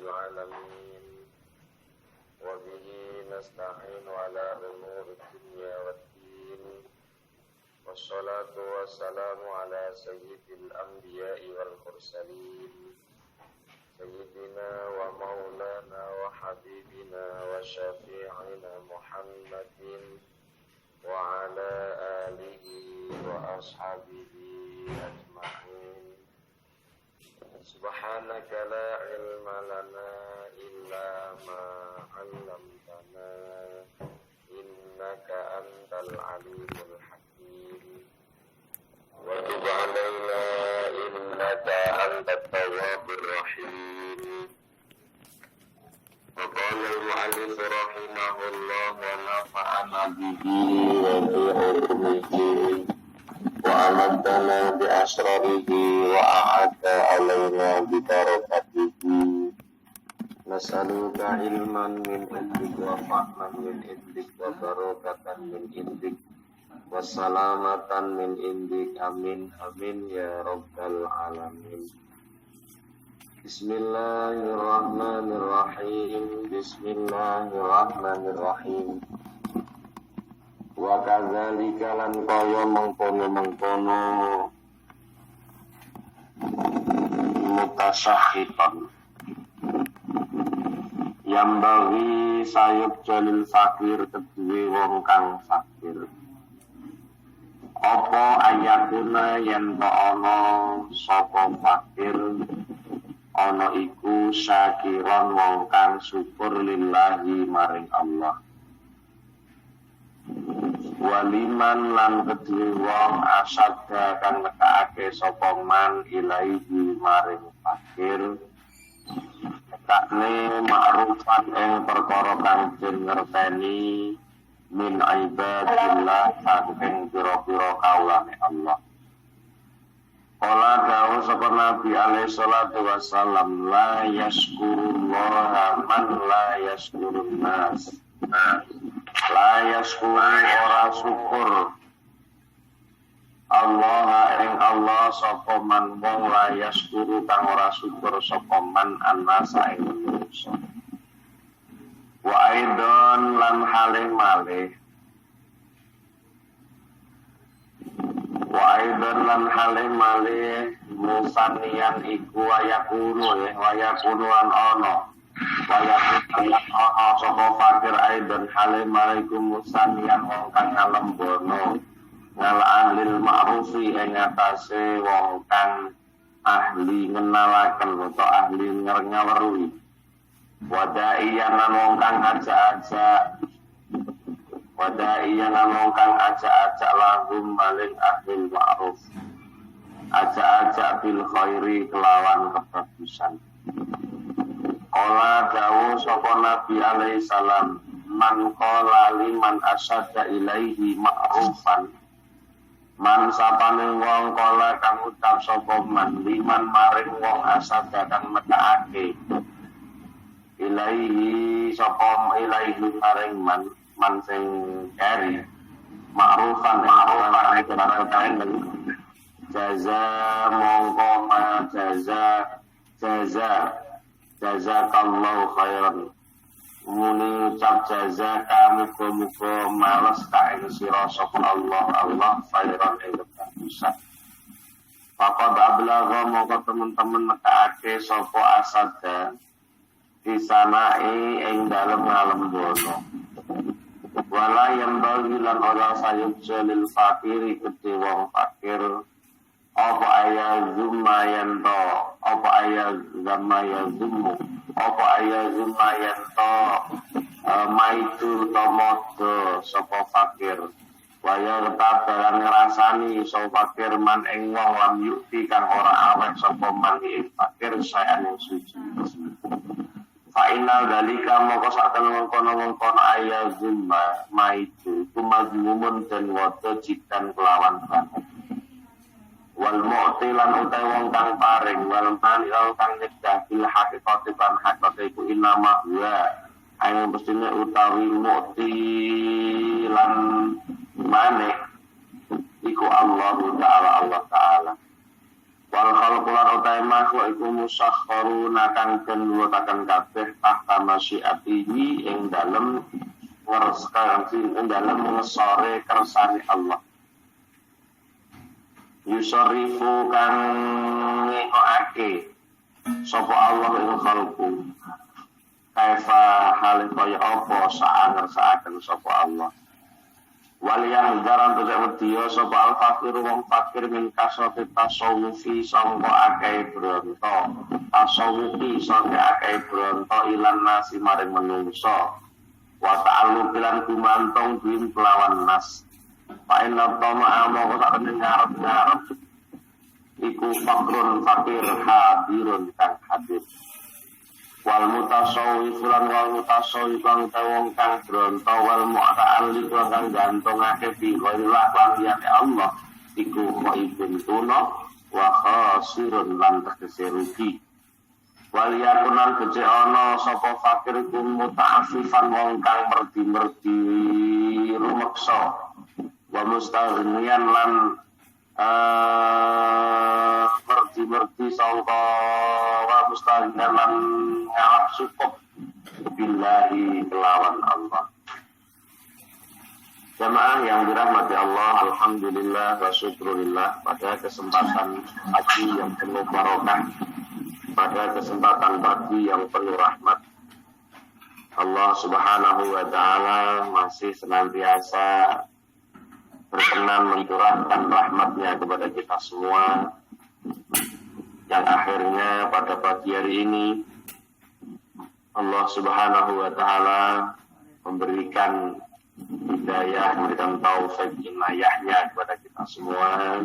العالمين وبه نستعين على أمور الدنيا والدين والصلاة والسلام على سيد الأنبياء والمرسلين سيدنا ومولانا وحبيبنا وشفيعنا محمد وعلى آله وأصحابه أجمعين. سبحانك لا علم لنا إلا ما علمتنا إنك أنت العليم الحكيم وتب علينا إنك أنت التواب الرحيم. وقال المؤلف رحمه الله ونفعنا به وبعلمه وأمدنا بأسراره وأعد علينا ببركته. نسألك علما من عندك وفهما من عندك وبركة من عندك وسلامة من عندك آمين آمين يا رب العالمين. Bismillahirrahmanirrahim. Bismillahirrahmanirrahim. Wa kadzalika lan kaya mengkono-mengkono mutasyahitan yang bagi sayup jalil fakir kedue wong kang fakir. Apa ayatuna yen ana sapa fakir ana iku syakiron wong kang syukur lillahi maring Allah. Waliman lan kedue wong asadha kang nekake sapa man ilaihi maring fakir nekakne ma'rufan ing perkara kang den ngerteni min ibadillah saking pira-pira kaulane Allah. Kala dawuh sapa Nabi alaihi salatu wassalam la yashkurullaha man la yashkurun nas. La yashkuru ora syukur Allah ing Allah sapa man wong la yashkuru kang ora syukur sapa man annasa ing manusa. Wa aidan lan halih malih wa aidan lan halih malih musanian iku ayakunu an ono wayakun sapa fakir aidan halih malih musanian wong kang ngalembono ngal ahlil ma'rufi ing atase wong kang ahli ngenalaken utawa ahli ngaweruhi wadaiyan lan wong kang ajak-ajak lahum maling ahli ma'ruf ajak-ajak bil khairi kelawan kebagusan. Qala dawu sapa Nabi alaihi salam man qala liman asyadda ilaihi ma'rufan man sapane wong kala kang ucap sapa man liman maring wong asyadda kang mekake ilaihi sapa ilaihi maring man sing keri ma'rufan jaza mongko ma jazakallahu khairan muni ucap jaza muga-muga males ka ing sira sapa Allah khairan ing kebagusan. Faqad ablagha mongko temen-temen nekake sapa asada disanai ing dalem ngalembono. Wala yang bagi lan ora sayuk jalil fakiri kedhe wong fakir apa ayat zumayan to apa ayat zamayan zumu apa ayat zumayan to maitu tomodo sapa fakir waya tabaran ngrasani sapa fakir man ing wong lam yukti kang ora awet sapa man ing fakir sayan suci. Fa'inal dalika moko saken mengkono-mengkono ayat zuma maitu kumazmumun dan wado jikan kelawan banget. Wal mu'tilan utai wong kang paring wal mani'al kang nyegah bil haqiqati kan haqiqati iku inama wa ayo mestine utawi mu'tilan mane iku Allah Ta'ala wal khalqulan utai makhluk iku musakharuna kang den luwetaken kabeh tahta masyiatihi ing dalem ngesore kersane Allah. Yusarifu kang ngekake sapa Allah ing khalqu kaifa hal kaya apa saangersaaken sapa Allah. Waliyah daran tidak wedi sapa al fakir wong fakir min kasrati tasawufi sangka akeh bronto tasawufi sangka akeh bronto ilan nasi maring menungso wa ta'alluq lan kumantong bin kelawan nas fa inna tama amoko sak ngarep-ngarep iku fakrun fakir hadirun kang hadir. Wal mutasawwif lan wal mutasawwif kang tawong kang bronto wal mu'ta'alliq kang gantungake biqaillah lan Allah iku khaibun tuna wa khasirun lan tegese rugi. Wal yakunan becik ana sapa fakir iku muta'affifan wong kang merdi-merdi rumeksa wa mustaghniyan lan merdi sangka wa mustaghniyan lan ngalap cukup billahi kelawan Allah. Jamaah yang dirahmati Allah, alhamdulillah wa syukurillah pada kesempatan pagi yang penuh barokah, pada kesempatan pagi yang penuh rahmat, Allah subhanahu wa ta'ala masih senantiasa berkenan mencurahkan rahmatnya kepada kita semua, yang akhirnya pada pagi hari ini Allah subhanahu wa ta'ala memberikan hidayah, memberikan taufik inayahnya kepada kita semua,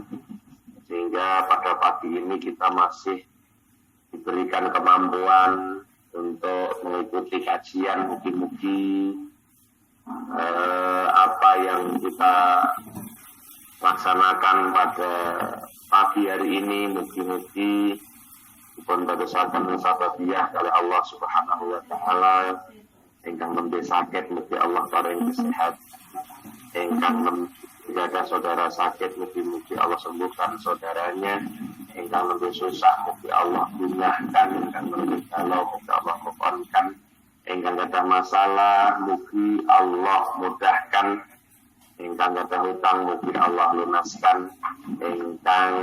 sehingga pada pagi ini kita masih diberikan kemampuan untuk mengikuti kajian. Mugi-mugi apa yang kita laksanakan pada pagi hari ini mugi-mugi dipun dadosaken sababiyah oleh Allah Subhanahu wa taala. Ingkang nembe sakit mugi Allah paring kesehatan, ingkang menjaga saudara sakit mugi-mugi Allah sembuhkan saudaranya, ingkang nembe susah mugi Allah gunahkan, ingkang nembe galau mugi Allah kokonkan, ingkang ada masalah mugi Allah mudahkan, ingkang ada hutang mugi Allah lunaskan, ingkang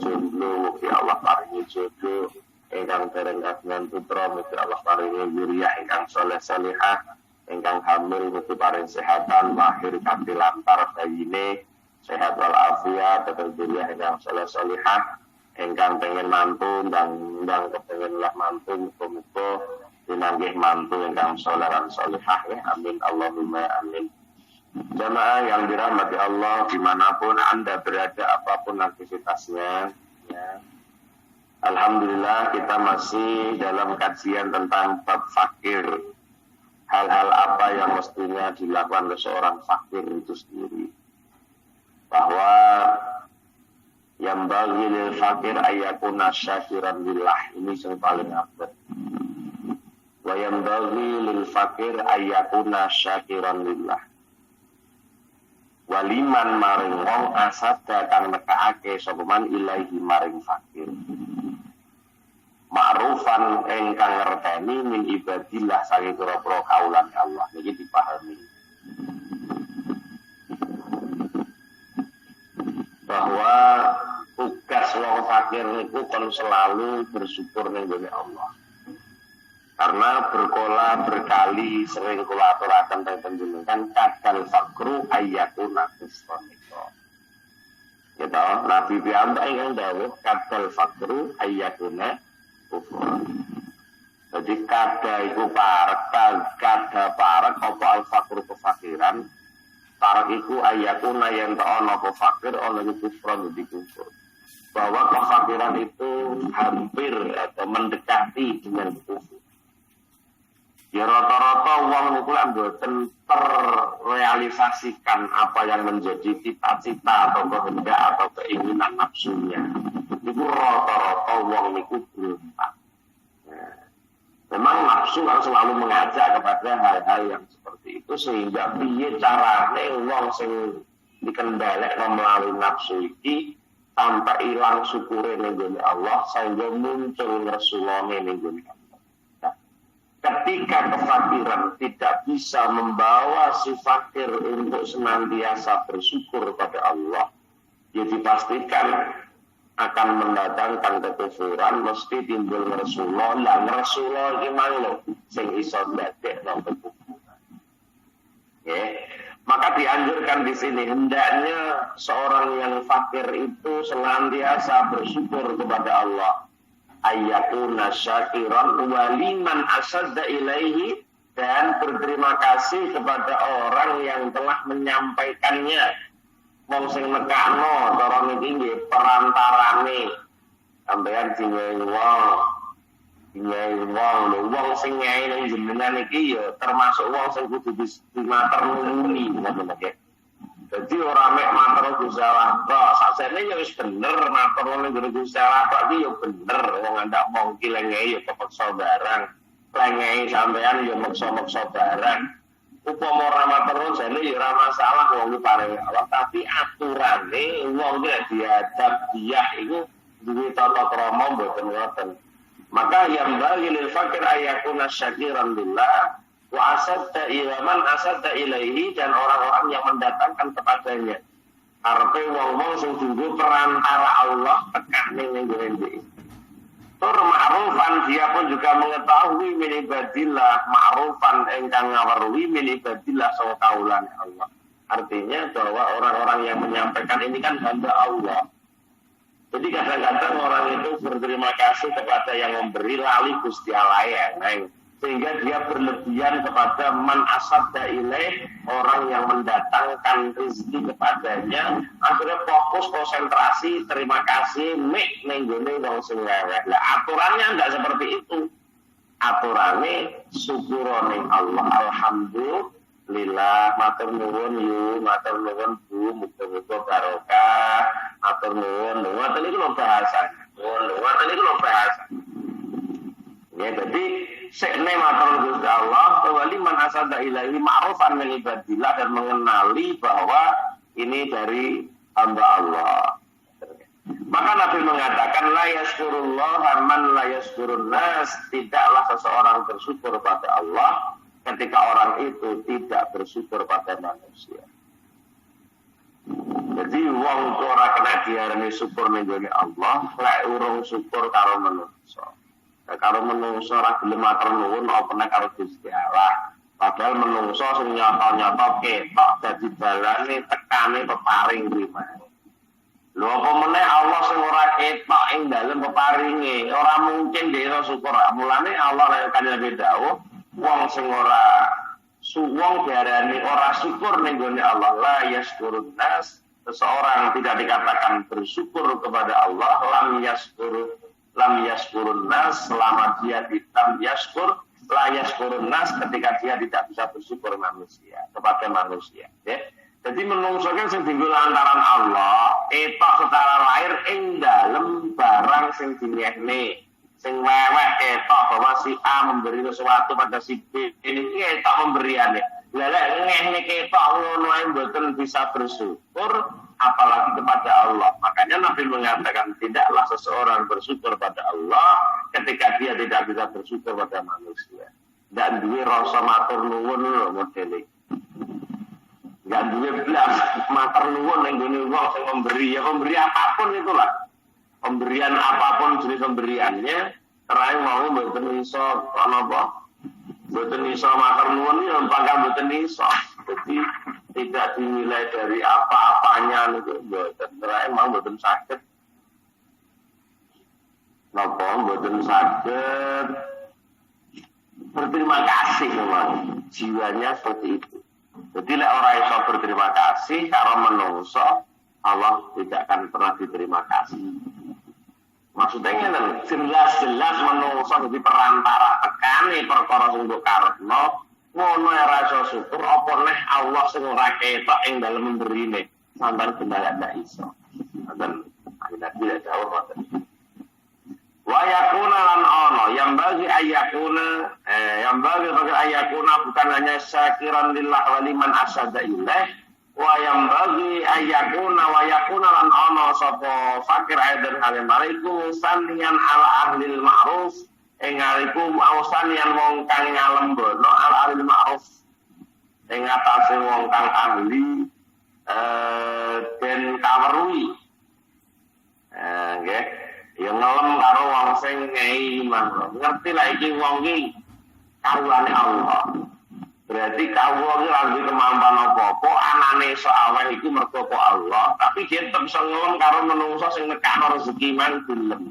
jomblo mugi Allah paringi jodoh, ingkang dereng kagungan putra mugi Allah paringi zuriyah ingkang saleh salihah, ingkang hamil mugi paring kesehatan lahir kanthi lantar bayine sehat wal afiat dhateng zuriyah ingkang saleh salihah, ingkang pengen mantu ndang kepengin lah mantu muga-muga pinanggih mantu ingkang saleh lan salihah ya amin Allahumma amin. Jamaah yang dirahmati Allah dimanapun Anda berada, apapun aktivitasnya ya. Alhamdulillah kita masih dalam kajian tentang bab fakir. Hal-hal apa yang mestinya dilakukan oleh seorang fakir itu sendiri. Bahwa yang bagi lil fakir ayakuna syakiran lillah, ini yang paling abad. Wa yang bagi lil fakir ayakuna syakiran lillah. Waliman maring wong asada kang nekaake sapa man ilaahi maring fakir. Ma'rufan engkang ngerteni min ibadillah saking pira-pira kaulan Allah. Niki dipahami bahwa tugas wong fakir niku kon selalu bersyukur ning gone Allah. Karena berkola berkali sering kula aturaken teng panjenengan kadal fakru ayatuna kusronika. Gitu, Nabi piyambak ingkang dawuh kadal fakru ayatuna kufur. Jadi kada iku parek, kada parek apa al fakru kefakiran. Parek iku ayatuna yang tak ana apa fakir ana kufron di kufur. Bahwa kefakiran itu hampir atau mendekati dengan kufur. Ya rata-rata wong niku lak mboten terrealisasikan apa yang menjadi cita-cita atau kehendak atau keinginan nafsunya. Niku rata-rata wong niku berontak. Nah, memang nafsu kan selalu mengajak kepada hal-hal yang seperti itu, sehingga piye carane wong sing dikendhalekno melalui nafsu iki sampai hilang syukure ning gone Allah sehingga muncul Rasulullah ning gone Allah. Nah, ketika kefakiran tidak bisa membawa si fakir untuk senantiasa bersyukur pada Allah, ya dipastikan akan mendatangkan kekufuran, mesti timbul Rasulullah. Lah Rasulullah iki mang lho sing iso ndadekno kekufuran. Ya. Maka dianjurkan di sini hendaknya seorang yang fakir itu senantiasa bersyukur kepada Allah. Ayyakuna syakiran waliman asadda ilaihi, dan berterima kasih kepada orang yang telah menyampaikannya. Wong sing nekakno cara niki nggih perantarane sampeyan dingai wong sing nyai ning jenengan iki ya termasuk wong sing kudu dimatur nuwuni ngoten nggih. Dadi ora mek matur Gusti Allah tok, sakjane ya wis bener matur ning Gusti Allah tok iki ya bener, wong andak mongki lengei ya kepeksa barang. Lengei sampeyan ya meksa-meksa barang. Upama ora terus jane ya ora masalah wong iki paring Allah, tapi aturane wong iki diadab dia iku duwe tata krama mboten ngoten. Maka yang bagi lil fakir ayakuna syakiran billah wa asadda ilaman asadda ilaihi, dan orang-orang yang mendatangkan kepadanya. Arepe wong-wong sing dienggo perantara Allah tekane ning ngene. Tur ma'rufan, dia pun juga mengetahui min ibadillah, ma'rufan engkang ngaweruhi min ibadillah sawa kaulane Allah. Artinya bahwa orang-orang yang menyampaikan ini kan hamba Allah. Jadi kadang-kadang orang itu berterima kasih kepada yang memberi lali Gusti Allah ya, sehingga dia berlebihan kepada man asadda ilaih, orang yang mendatangkan rezeki kepadanya, akhirnya fokus konsentrasi terima kasih mek ning gone wong sing leweh. Lah aturannya enggak seperti itu. Aturannya syukur ning Allah, alhamdulillah, matur nuwun yu, matur nuwun Bu, muga-muga barokah, matur nuwun. Ngoten iki lho bahasane. Ngoten iki lho bahasane. Ya, jadi sekne matur Gusti Allah wali man asada ilahi ma'rufan min ibadillah, dan mengenali bahwa ini dari hamba Allah. Maka Nabi mengatakan la yaskurullah man la yaskurun nas, tidaklah seseorang bersyukur pada Allah ketika orang itu tidak bersyukur pada manusia. Jadi wong ora kena diarani syukur ning gone Allah, lek urung syukur karo manusia. Karo menungso ora gelem matur nuwun apa nek karo Gusti Allah. Padahal menungso sing nyata-nyata ketok dadi balane tekane peparing rimane. Lho apa meneh Allah sing ora ketok ing dalem peparinge, ora mungkin dhewe syukur. Mulane Allah lek kanjeng dawuh, wong sing ora suwong diarani ora syukur ning gone Allah, la yaskurun nas, seseorang tidak dikatakan bersyukur kepada Allah, lam yaskurun nas, selama dia tidak yaskur, la yaskurun nas, ketika dia tidak bisa bersyukur manusia kepada manusia. Ya. Jadi menungsokan sing dienggo lantaran Allah, etok secara lahir ing dalem barang sing dinyekne, sing weweh etok bahwa si A memberi sesuatu pada si B, ini etok pemberiannya. Lelek ngene ketok ngono ae mboten bisa bersyukur, apalagi kepada Allah. Makanya Nabi mengatakan tidaklah seseorang bersyukur pada Allah ketika dia tidak bisa bersyukur pada manusia. Dan duwe rasa matur nuwun lho modele. Enggak duwe blas matur nuwun ning gone wong sing memberi, ya pemberi apapun itulah. Pemberian apapun jenis pemberiannya, terakhir mau mboten iso napa? Mboten iso matur nuwun ya pangkat mboten iso. Jadi tidak dinilai dari apa-apanya niku mboten, terakhir mau mboten saged. Napa mboten saged berterima kasih memang jiwanya seperti itu. Jadi lek ora iso berterima kasih karo menungso, Allah tidak akan pernah diterima kasih. Maksudnya ngene, jelas-jelas menungso dadi perantara tekane perkara sing mbok karepno, ngono ora iso syukur apa neh Allah sing ora ketok ing dalem memberine, sampeyan benar ndak iso. Dan akhirnya tidak jawab ngoten. Wa yakuna lan ono yang bagi ayakuna bukan hanya syakiran lillah wa liman asada ilaih, Wayam bagi ayakuna wayakuna lan ono sapa fakir aidan halim alaikum sanian ala ahlil ma'ruf engalikum ausanian wong kang ngalembono ala ahlil ma'ruf ing atase wong kang ahli den kaweruhi nggih ya ngelem karo wong sing ngei iman ngerti lah iki wong iki kawulane Allah. Berarti kawula iki lagi kemampuan apa-apa, anane iso aweh iku mergo Allah, tapi dia tetep iso ngelem karo menungso sing nekakno rezeki man gelem.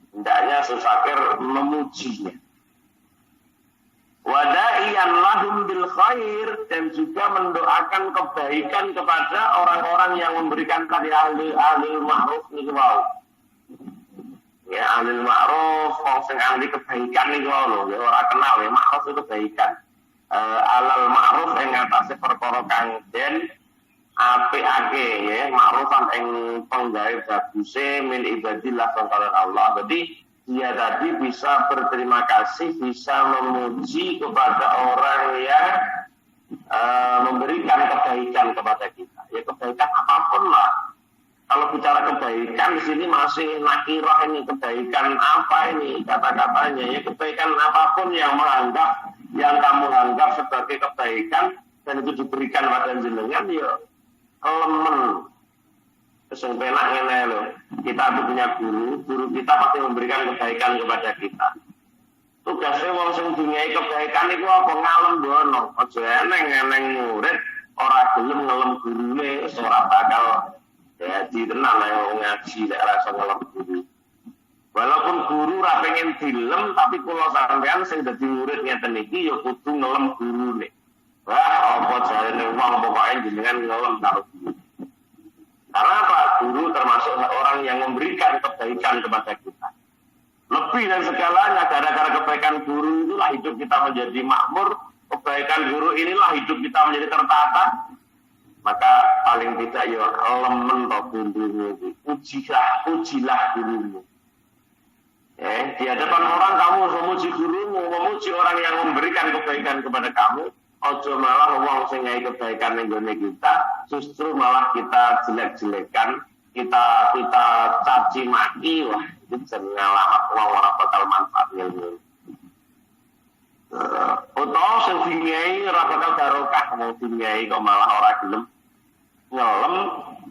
Hendaknya sefakir memujinya. Wada'iyan lahum bil khair dan juga mendoakan kebaikan kepada orang-orang yang memberikan tadi ahli ma'ruf niku wau. Ya ahli ma'ruf, wong sing ahli kebaikan niku wau lho, ya ora kenal ya ma'ruf itu kebaikan. Alal ma'ruf ing atase perkara kang den apikake ya ma'rufan ing penggawe baguse min ibadillah kanggo Allah. Jadi dia tadi bisa berterima kasih, bisa memuji kepada orang yang memberikan kebaikan kepada kita. Ya kebaikan apapun lah. Kalau bicara kebaikan di sini masih nakirah ini kebaikan apa ini kata-katanya ya kebaikan apapun yang kamu anggap sebagai kebaikan dan itu diberikan pada jenengan ya kelemen sing penak ngene lho kita punya guru kita pasti memberikan kebaikan kepada kita tugasnya wong sing dingai kebaikan itu apa ngalem dono aja eneng murid ora gelem ngelem gurune ora bakal jadi tenang lah yang ngaji lek rasa ngelem guru. Walaupun guru ra pengen dilem tapi kula sampean sing dadi murid ngeten iki ya kudu ngelem gurune. Wah, apa jarene wong pokoke jenengan ngelem karo guru. Karena apa? Guru termasuk orang yang memberikan kebaikan kepada kita. Lebih dari segalanya gara-gara kebaikan guru itulah hidup kita menjadi makmur, kebaikan guru inilah hidup kita menjadi tertata. Maka paling tidak ya lemen to gurumu iki. Pujilah gurumu. Di hadapan orang kamu memuji gurumu, memuji orang yang memberikan kebaikan kepada kamu. Ojo malah wong sing ngai kebaikan ning gone kita, justru malah kita jelek-jelekan, kita caci maki, wah itu jenengan ora bakal manfaat ilmu. Utawa sing dingai ora bakal barokah mau dingai kok malah ora gelem. Ngelem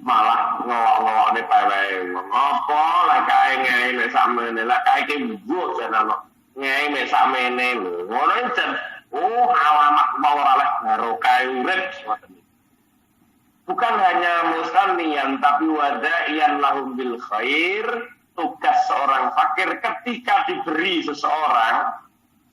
malah ngowok-ngowokne bae. Ngopo lek kae ngene nek samene lek kae ki mbuh jenengan. Ngene nek samene lho. Ngono jan alamat mau ora leh barokah urip ngoten. Bukan hanya mustamiyan tapi wada'iyan lahum bil khair. Tugas seorang fakir ketika diberi seseorang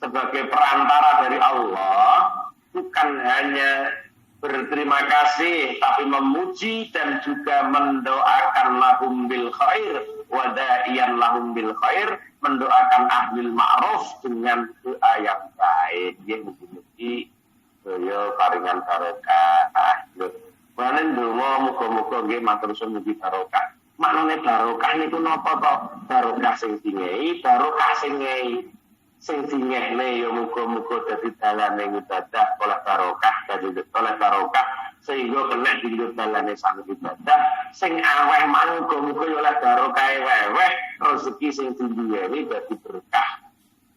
sebagai perantara dari Allah bukan hanya berterima kasih tapi memuji dan juga mendoakan lahum bil khair wada'iyan lahum bil khair mendoakan ahlil ma'ruf dengan doa yang baik ya mugi-mugi saya paringan barokah manen donga muga-muga nggih matur suwun mugi barokah maknane barokah niku napa to barokah sing dingehi barokah sing ngei sing dingehne ya muga-muga dadi dalane ibadah oleh barokah sehingga kena dinggo dalane sang ibadah sing aweh muga-muga ya oleh barokah weweh rezeki sing dinduweni dadi berkah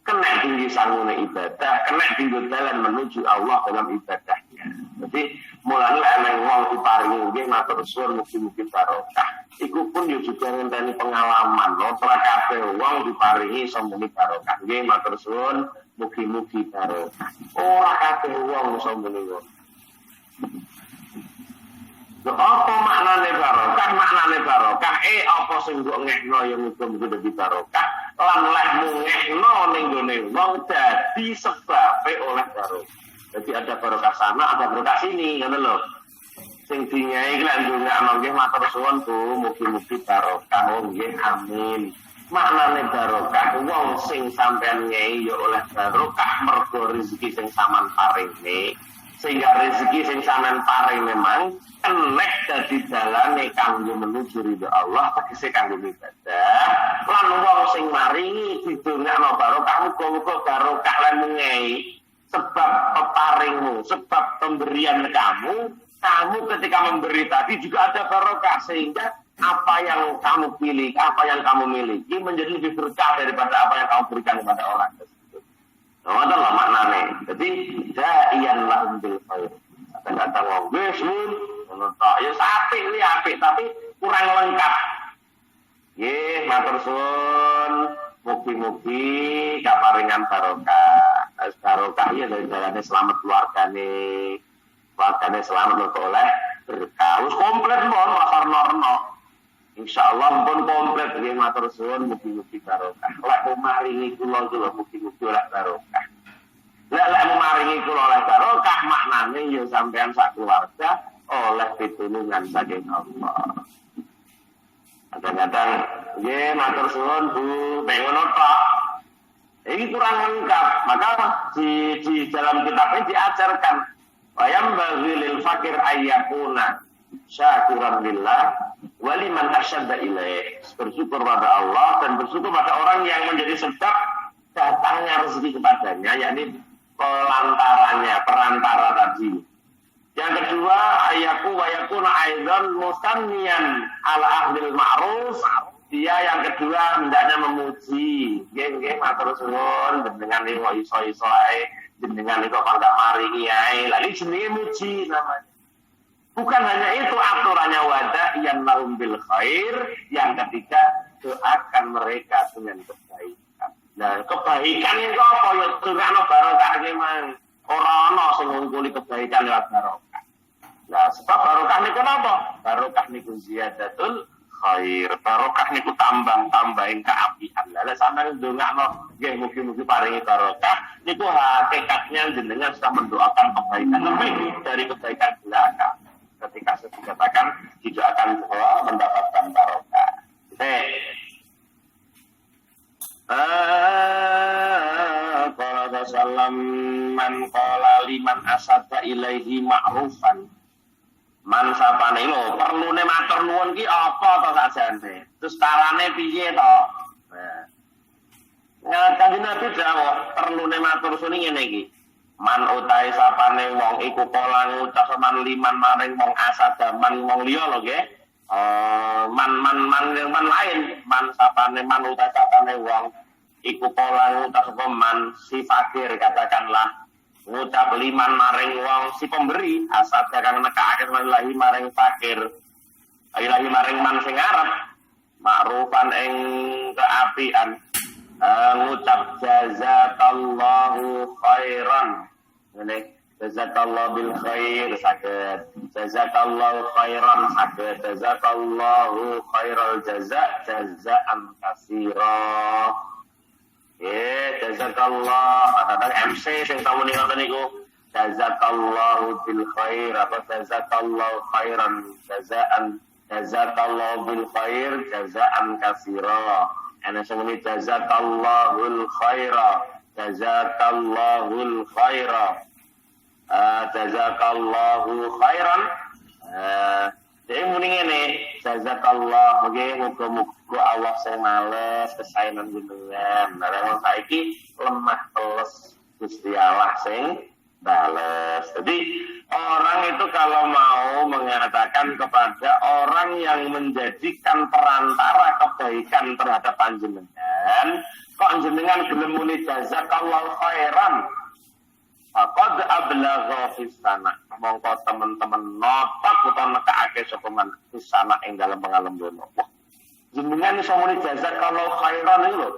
kena dinggo sangune ibadah kena dinggo dalan menuju Allah dalam ibadahnya. Jadi mulane ana wong diparingi nggih matur suwun mugi-mugi barokah iku pun yo juga ngenteni pengalaman ora kabeh wong diparingi iso muni barokah nggih matur suwun mugi-mugi barokah ora kabeh wong iso muni ngono. Apa maknane barokah? Maknane barokah apa sing mbok ngekno ya muga-muga dadi barokah lan lehmu ngekno ning gone wong dadi sebabe oleh barokah. Jadi ada barokah sana, ada barokah sini, ngono lho. Sing dingai iki lek ndongakno nggih matur suwun Bu, mugi-mugi barokah nggih amin. Maknane barokah wong sing sampean ngei ya oleh barokah mergo rezeki sing sampean paringne. Sehingga rezeki sing sampean paring memang enek dadi dalane kanggo menuju ridho Allah tegese kanggo ibadah. Lan wong sing maringi didongakno barokah muga-muga barokah lan ngei. Sebab peparingmu, sebab pemberian kamu kamu ketika memberi tadi juga ada barokah, sehingga apa yang kamu pilih, apa yang kamu miliki menjadi lebih berkah daripada apa yang kamu berikan kepada orang tersebut. Nah, itu lah maknanya. Jadi da'iyan lahum bil khair. Kadang-kadang wong wis menurut ya apik li apik tapi kurang lengkap. Nggih, matur suwun. Mugi-mugi kaparingan barokah. Barokah ya dari dalane selamat keluargane. Keluargane selamat oleh berkah. Wis komplit pun pasar-norno. Insyaallah pun komplit nggih matur suwun mugi-mugi barokah. Lek maringi kula mugi-mugi oleh barokah. Lek maringi kula oleh barokah maknane ya sampean sak keluarga oleh pitulungan saking Allah. Kadang-kadang nggih matur suwun Bu, nek ngono tok. Ini kurang lengkap. Maka di dalam kitab ini diajarkan wayam bagi lil fakir ayyakuna syakiran billah waliman asyadda ilaih. Bersyukur pada Allah dan bersyukur pada orang yang menjadi sebab datangnya rezeki kepadanya, yakni perantara tadi. Yang kedua, ayaku wa yakuna aidan musanniyan ala ahlil ma'ruf. Dia yang kedua hendaknya memuji. Nggih matur suwun dengan iso-iso ae, dengan kok pangkat maringi ae. Lah iki jenenge muji namanya. Bukan hanya itu aturannya wada yang lahum bil khair. Yang ketiga, doakan mereka dengan kebaikan. Nah, kebaikan itu apa? Ya doakno barokah ki mang. Ora ana sing ngungkuli kebaikan lewat barokah. Nah, sebab barokah niku napa? Barokah niku ziyadatul khair. Barokah niku tambah-tambahin keapian. Lah sampeyan ndongakno nggih mugi-mugi paringi barokah niku hakikatnya jenengan sudah mendoakan kebaikan lebih dari kebaikan belaka. Ketika saya dikatakan tidak akan mendapatkan barokah. Qala sallam man qala liman asada ilaihi ma'rufan. Man sapane lho perlune matur nuwun ki apa to sakjane? Terus carane piye to? Nah, Kanjeng Nabi dawuh perlune matur suwun ngene iki. Man utahe sapane wong iku kala ngucap man liman maring wong asada man wong liya lho nggih. Man lain man sapane man utahe sapane wong iku kala ngucap man si fakir katakanlah ngucap liman maring wong si pemberi asal kang nekake lahi maring fakir ilahi maring man sing arep ma'rufan ing keapian ngucap jazakallahu khairan ngene jazakallahu bil khair saged jazakallahu khairan saged jazakallahu khairal jazaan katsira. Jazakallah kata MC sing tamu ngoten niku jazakallahu bil khair apa jazakallahu khairan jazakallahu bil khair jazaan katsira. Ana sing jazakallahul khaira jazakallahul khaira jazakallahu khairan. Jadi muni ngene jazakallah nggih muga-muga Allah sing males kesaenan jenengan. Lah saiki lemah teles Gusti Allah sing bales. Jadi orang itu kalau mau mengatakan kepada orang yang menjadikan perantara kebaikan terhadap panjenengan, kok jenengan gelem muni jazakallahu khairan. Faqad ablagha fis sana. Mongko teman-teman notok utawa nekake sapa man fis sana ing dalem pangalembono. Wah, jenengan iso muni jazakallahu khairan iki lho,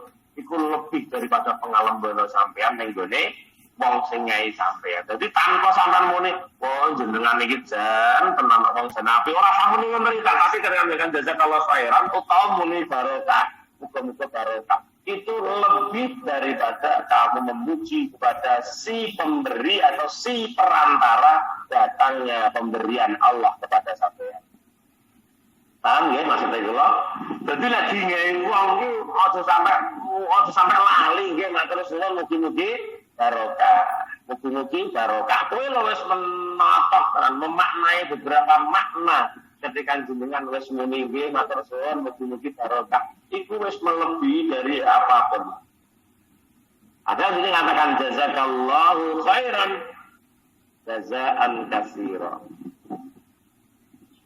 iku lebih daripada pangalembono sampean ning gone wong sing nyai sampean. Dadi tanpa sampean muni, "Oh, jenengan iki jan tenan wong senapi." Ora samuni ngono tapi dengan jazakallahu khairan utawa muni barokah, muga-muga barokah. Itu lebih daripada kamu memuji kepada si pemberi atau si perantara datangnya pemberian Allah kepada sampean. Paham ya maksudnya kula? Dadi lek dingai wong iki aja sampe lali nggih matur suwun mugi-mugi barokah. Mugi-mugi barokah. Kowe lho wis menotok lan memaknai beberapa makna ketika jenengan wis muni nggih matur suwun mugi-mugi barokah. Iku wis melebihi dari apapun. Ada yang mengatakan jazakallahu khairan jazaan katsira.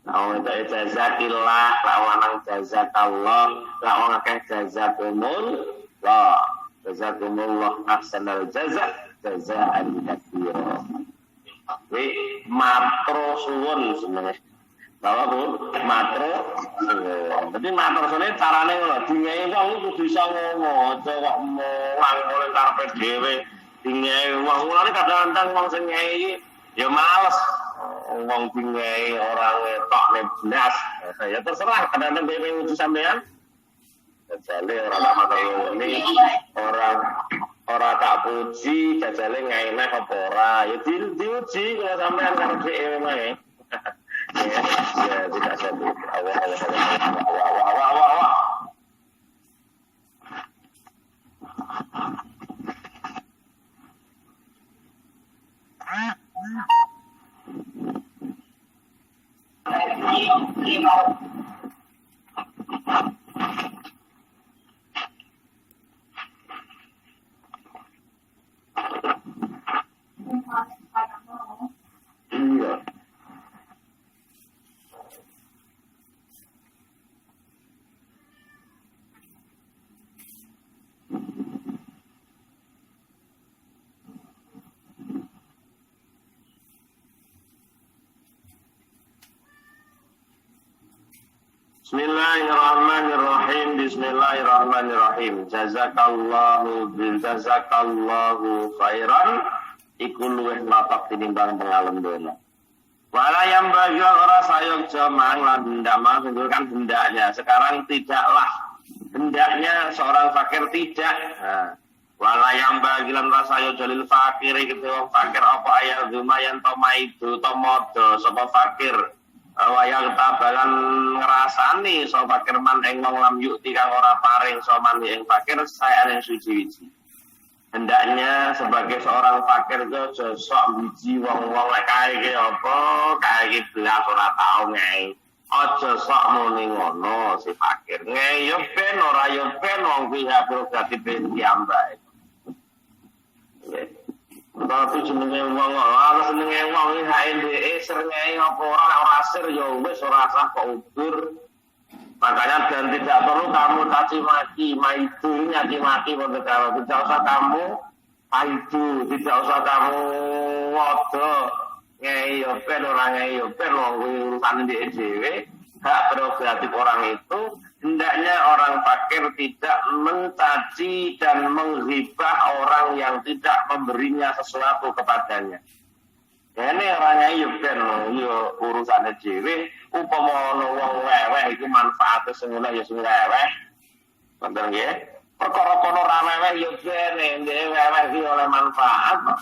Awang itu jazakillah, lawanang jazakallah, lawang akeh jazakumullah. Jazakumullah ahsanal jazaan katsira. Kuwi matro suwun sebenarnya. Bahwa Bu, matro suwun. Dadi matro suwune carane ngono, dingehi wong kudu iso ngomong, aja kok mulang oleh karepe dhewe. Dingehi wong mulane kadang-kadang wong sing ngei ya males. Wong dingehi orang tok nek blas. Ya terserah kadang-kadang dhewe nguji sampean. Jajale orang tak matur ini orang tak puji jajale ngaene apa ora ya diuji kalau sampean karo dhewe mae. Ya tidak jadi awak. Iya. Bismillahirrahmanirrahim. Jazakallahu khairan iku luwih lapak tinimbang pengalem dono. Wala yang bagi ora sayang jamang lan hendak mengunggulkan hendaknya. Sekarang tidaklah hendaknya seorang fakir tidak. Nah, wala yang bagi lan rasaya jalil fakir iki wong fakir apa ayat lumayan to maido to modo sapa fakir. Wayang tabalan ngrasani so fakir man ing wong lam yukti kang ora paring so man ing fakir sayane suci-suci. Hendaknya sebagai seorang fakir itu sok biji wong-wong lek kae iki apa kae iki belas ora tau ngei. Aja sok muni ngono si fakir. Ngei yo ben ora yo ben wong kuwi hak prerogatif piyambak. Tapi jenenge wong ora senenge wong iki hak ndeke srengenge apa ora sir ya wis ora sah kok udur. Makanya dan tidak perlu kamu caci maki, maidu nyaki maki pada kalau tidak usah kamu maidu, tidak usah kamu wodo ngeyopen orang ngeyopen wong urusan dhewe hak prerogatif orang itu. Hendaknya orang fakir tidak mencaci dan menghibah orang yang tidak memberinya sesuatu kepadanya. Ini orangnya yuben yo urusannya dhewe upama ono wong weweh iku manfaate sing ngono ya sing weweh. Wonten nggih. Perkara kono ra weweh yo bene ndek weweh iki oleh manfaat.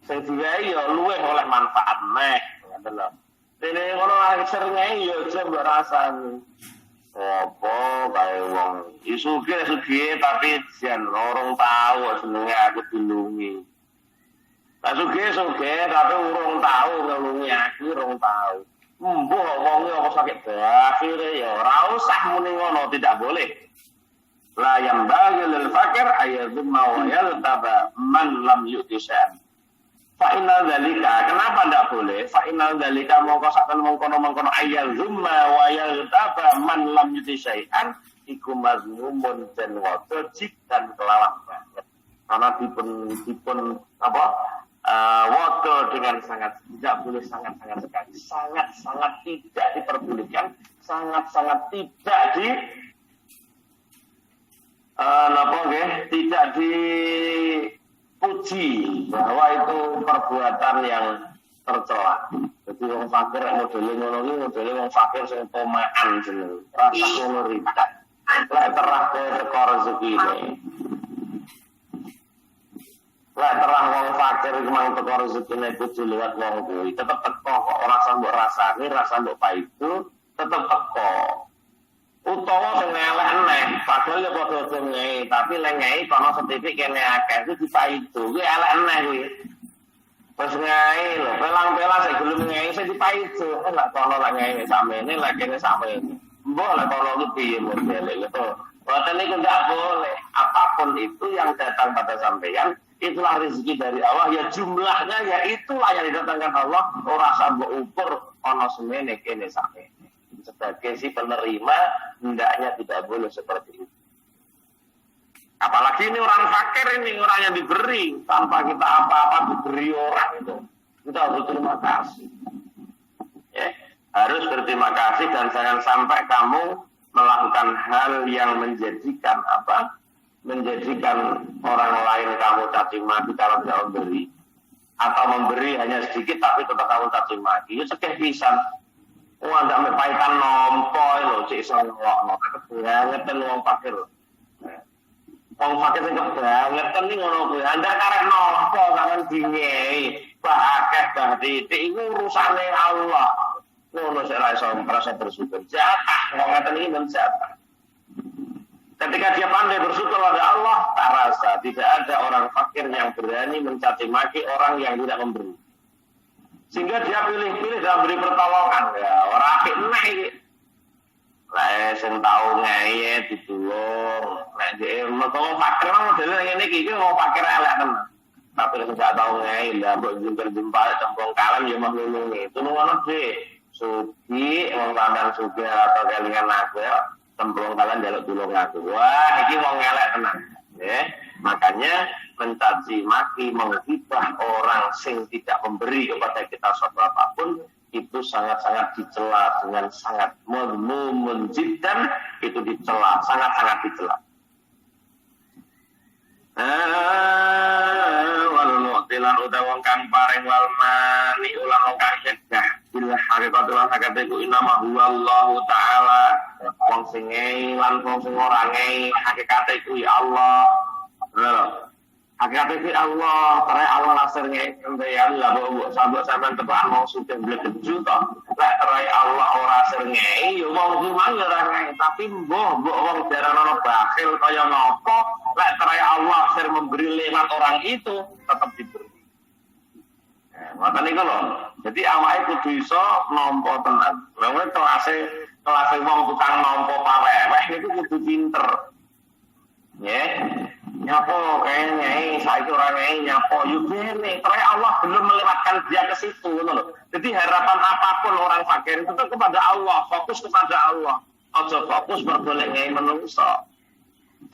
Sing diwehi yo luwih oleh manfaat neh. Ngoten lho. Dene ngono seringe yo aja mbok rasani. Apa kae wong sugih tapi jan lorong tau senenge aku dilungi. Lah sugih tapi urung tau ngelungi aku urung tau. Mbuh wonge apa sakit akhire ya ora usah muni ngono, tidak boleh. La yang bagi lil fakir ayadzumma wa yaltaba man lam yu'tisan. Fa inna dzalika, kenapa ndak boleh? Fa inna dzalika mongko saken mongkono ayadzumma wa yaltaba man lam yu'tisan iku mazmumun dan wadajik dan kelawan banget. Karena dipun apa? Wodo dengan sangat tidak boleh sangat-sangat sekali, sangat-sangat tidak diperbolehkan, sangat-sangat tidak tidak dipuji bahwa itu perbuatan yang tercela. Jadi wong fakir modele ngono iki modele wong fakir sing pomaan jenenge. Rasa ngono ridak. Lek terah teko rezekine. Lah terang wong fakir iki mang teko rezekine kudu liwat wong kuwi. Tetep teko kok ora sambok rasane, rasa mbok paido, tetep teko. Utawa sing elek neh, padahal ya padha ngei, tapi lek ngei kono setipik kene akeh itu dipaido. Kuwi elek neh kuwi. Terus ngei lho, pelang-pelang sing gelem ngei sing dipaido. Lah kono lek ngei samene, lek kene samene. Mbok lek kono iki piye modele gitu. Boten niku ndak boleh. Apapun itu yang datang pada sampeyan itulah rezeki dari Allah, ya jumlahnya ya itulah yang didatangkan Allah. Ora sambok ukur ono semene kene sakene. Sebagai si penerima hendaknya tidak boleh seperti itu. Apalagi ini orang fakir, ini orang yang diberi tanpa kita apa-apa diberi orang itu, kita harus berterima kasih. Ya, harus berterima kasih dan jangan sampai kamu melakukan hal yang menjadikan apa? Menjadikan orang lain kamu caci maki kalau tidak memberi, atau memberi hanya sedikit tapi tetap kamu caci maki. Itu sekeh pisan. Wah, ndak mepaitan nompo lho, cek iso ngokno. Kebangetan wong fakir. Wong fakir sing kebangetan iki ngono kuwi. Anda karek nompo sampean dingehi. Bakeh bah titik iku urusane Allah. Ngono sik ra iso merasa bersyukur. Jatah wong ngeten iki men jatah. Ketika dia pandai bersyukur pada Allah, tak rasa tidak ada orang fakir yang berani mencaci maki orang yang tidak memberi. Sehingga dia pilih-pilih dan beri pertolongan. Ya, orang apik meneh iki. Lah sing tau ngeye ditulung. Nek dhek mengko fakir modele ngene iki mau fakir elek tenan. Tapi nek gak tau ngeye lah kok jungkir-jempal cempong kalam ya mah nulungi. Tulungono dhek. Sugi wong kandang sugih atau kelingan aku ya. Cempong kalam njaluk tulung aku. Wah, iki wong elek tenan. Ya. Makanya mencaci maki, menghibah orang sing tidak memberi kepada kita suatu apapun itu sangat-sangat dicela dengan sangat menjiddan, itu dicela, sangat-sangat dicela. Wal mu'tilan utawa kang paring wal mani ulang kang cegah bil haqiqat lan hakikate ku inama huwallahu taala wong sing lan wong sing ora ngei hakikate ku ya Allah. Hakikatnya Allah, terai Allah lasernya kentean lah bawa sampai tepat mau sudah beli keju toh. Lek terai Allah ora lasernya, yo mau gimana orangnya? Tapi boh wong darah nono bakhil kaya ngopo. Lek terai Allah laser memberi lewat orang itu tetap diberi. Makanya itu loh. Jadi awalnya kudu iso nompo tenan. Lalu kelasnya wong tukang nompo paweweh itu kudu pinter. Ya. Nyapo kayaknya saya orang ini nyapo yubene karena Allah belum melewatkan dia ke situ loh. Jadi harapan apapun orang fakir itu kepada Allah, fokus kepada Allah. Ojo fokus berboleh ngei menungso.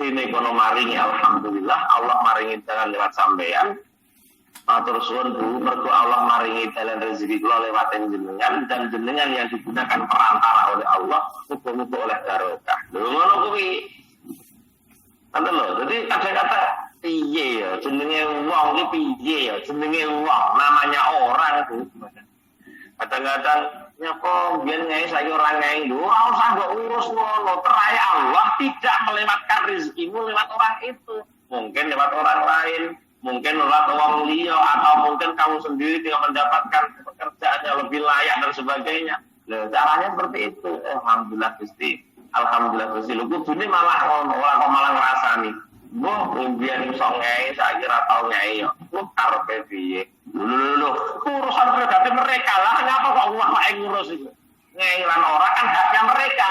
Dene kono maringi alhamdulillah Allah maringi dalan lewat sampean. Matur suwun Bu, mergo Allah maringi dalan rezeki kula lewat jenengan dan jenengan yang digunakan perantara oleh Allah muga-muga oleh barokah. Lho ngono kuwi. Nanti loh, jadi kata-kata piye ya, jenenge wong iki piye ya, jenenge wong, namanya orang itu. Kadang-kadang nyapa biyen ngene saiki ora ngene lho, ora usah mbok urus ngono. Terai Allah tidak melewatkan rezekimu lewat orang itu. Mungkin lewat orang lain, mungkin lewat wong liya atau mungkin kamu sendiri tinggal mendapatkan pekerjaan yang lebih layak dan sebagainya. Loh, caranya seperti itu. Alhamdulillah Gusti. Alhamdulillah Gusti lho kudune malah ngono ora kok malah ngrasani. Mbok mbiyen iso ngei saiki ora tau ngei yo. Ku karepe piye? Lho urusan pribadi mereka lah ngapa kok Allah wae ngurus itu. Ngei lan ora kan haknya mereka.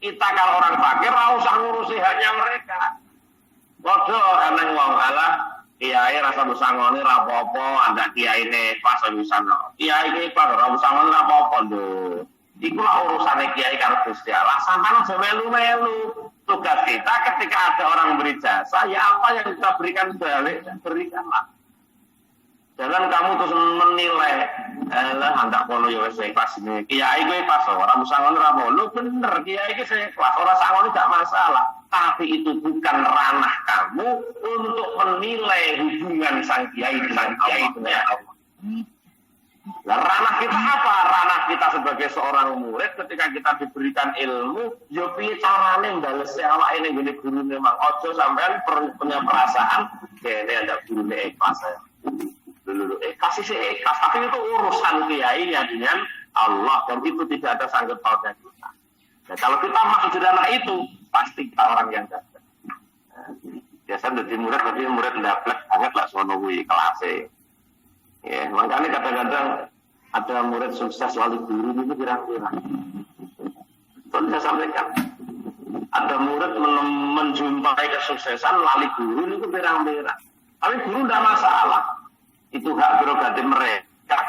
Kita kalau orang fakir ora usah ngurusi haknya mereka. Padha eneng wong alah kiai rasa busangone ra apa-apa, anda kiyaine pas wisana. Kiai iki pas ora busangone ra apa-apa lho. Iku lah urusannya kiai karo Gusti Allah. Sampeyan aja melu-melu. Tugas kita ketika ada orang beri jasa, ya apa yang kita berikan balik, berikanlah. Jangan kamu terus menilai, hendak kono ya wis ikhlas ini. Kiai gue pas ora musangon ora lu bener kiai iki ikhlas ora sangon tidak masalah. Tapi itu bukan ranah kamu untuk menilai hubungan sang kiai dengan Allah. Nah, ranah kita apa? Ranah kita sebagai seorang murid ketika kita diberikan ilmu, yo piye carane mbalesi awake ning gone gurune Mang Ojo sampean punya perasaan kene ada gurune ikhlas ya. Dulu kasih sih ikhlas, tapi itu urusan kiai ya dengan Allah dan itu tidak ada sangkut pautnya kita. Nah, kalau kita masuk di ranah itu, pasti kita orang yang dapat. Nah, biasanya jadi murid ndablek banget lah sono kuwi kelase. Ya, makanya kadang-kadang ada murid sukses wali guru itu pirang-pirang. Itu saya sampaikan. Ada murid menjumpai kesuksesan wali guru itu pirang-pirang. Tapi guru tidak masalah. Itu hak prerogatif mereka.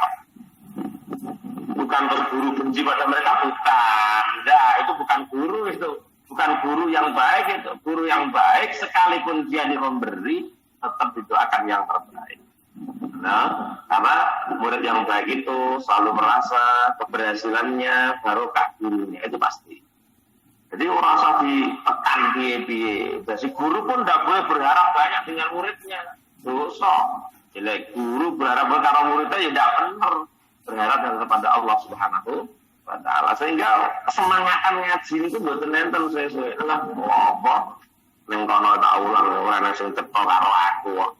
bukan terus guru benci pada mereka, bukan. Nah, itu bukan guru itu. Bukan guru yang baik itu. Guru yang baik sekalipun dia memberi, tetap didoakan yang terbaik. Nah, karena murid yang baik itu selalu merasa keberhasilannya barokah gurunya, itu pasti. Jadi orang usah ditekan piye-piye. Jadi guru pun tidak boleh berharap banyak dengan muridnya. Dosa. Jelek guru berharap karena muridnya ya tidak benar. Berharap kepada Allah Subhanahu wa Ta'ala. Sehingga kesemangatan ngaji itu mboten enten sesuai. Lah apa? Ning kono tak ulang ora nang sing cetha karo aku kok.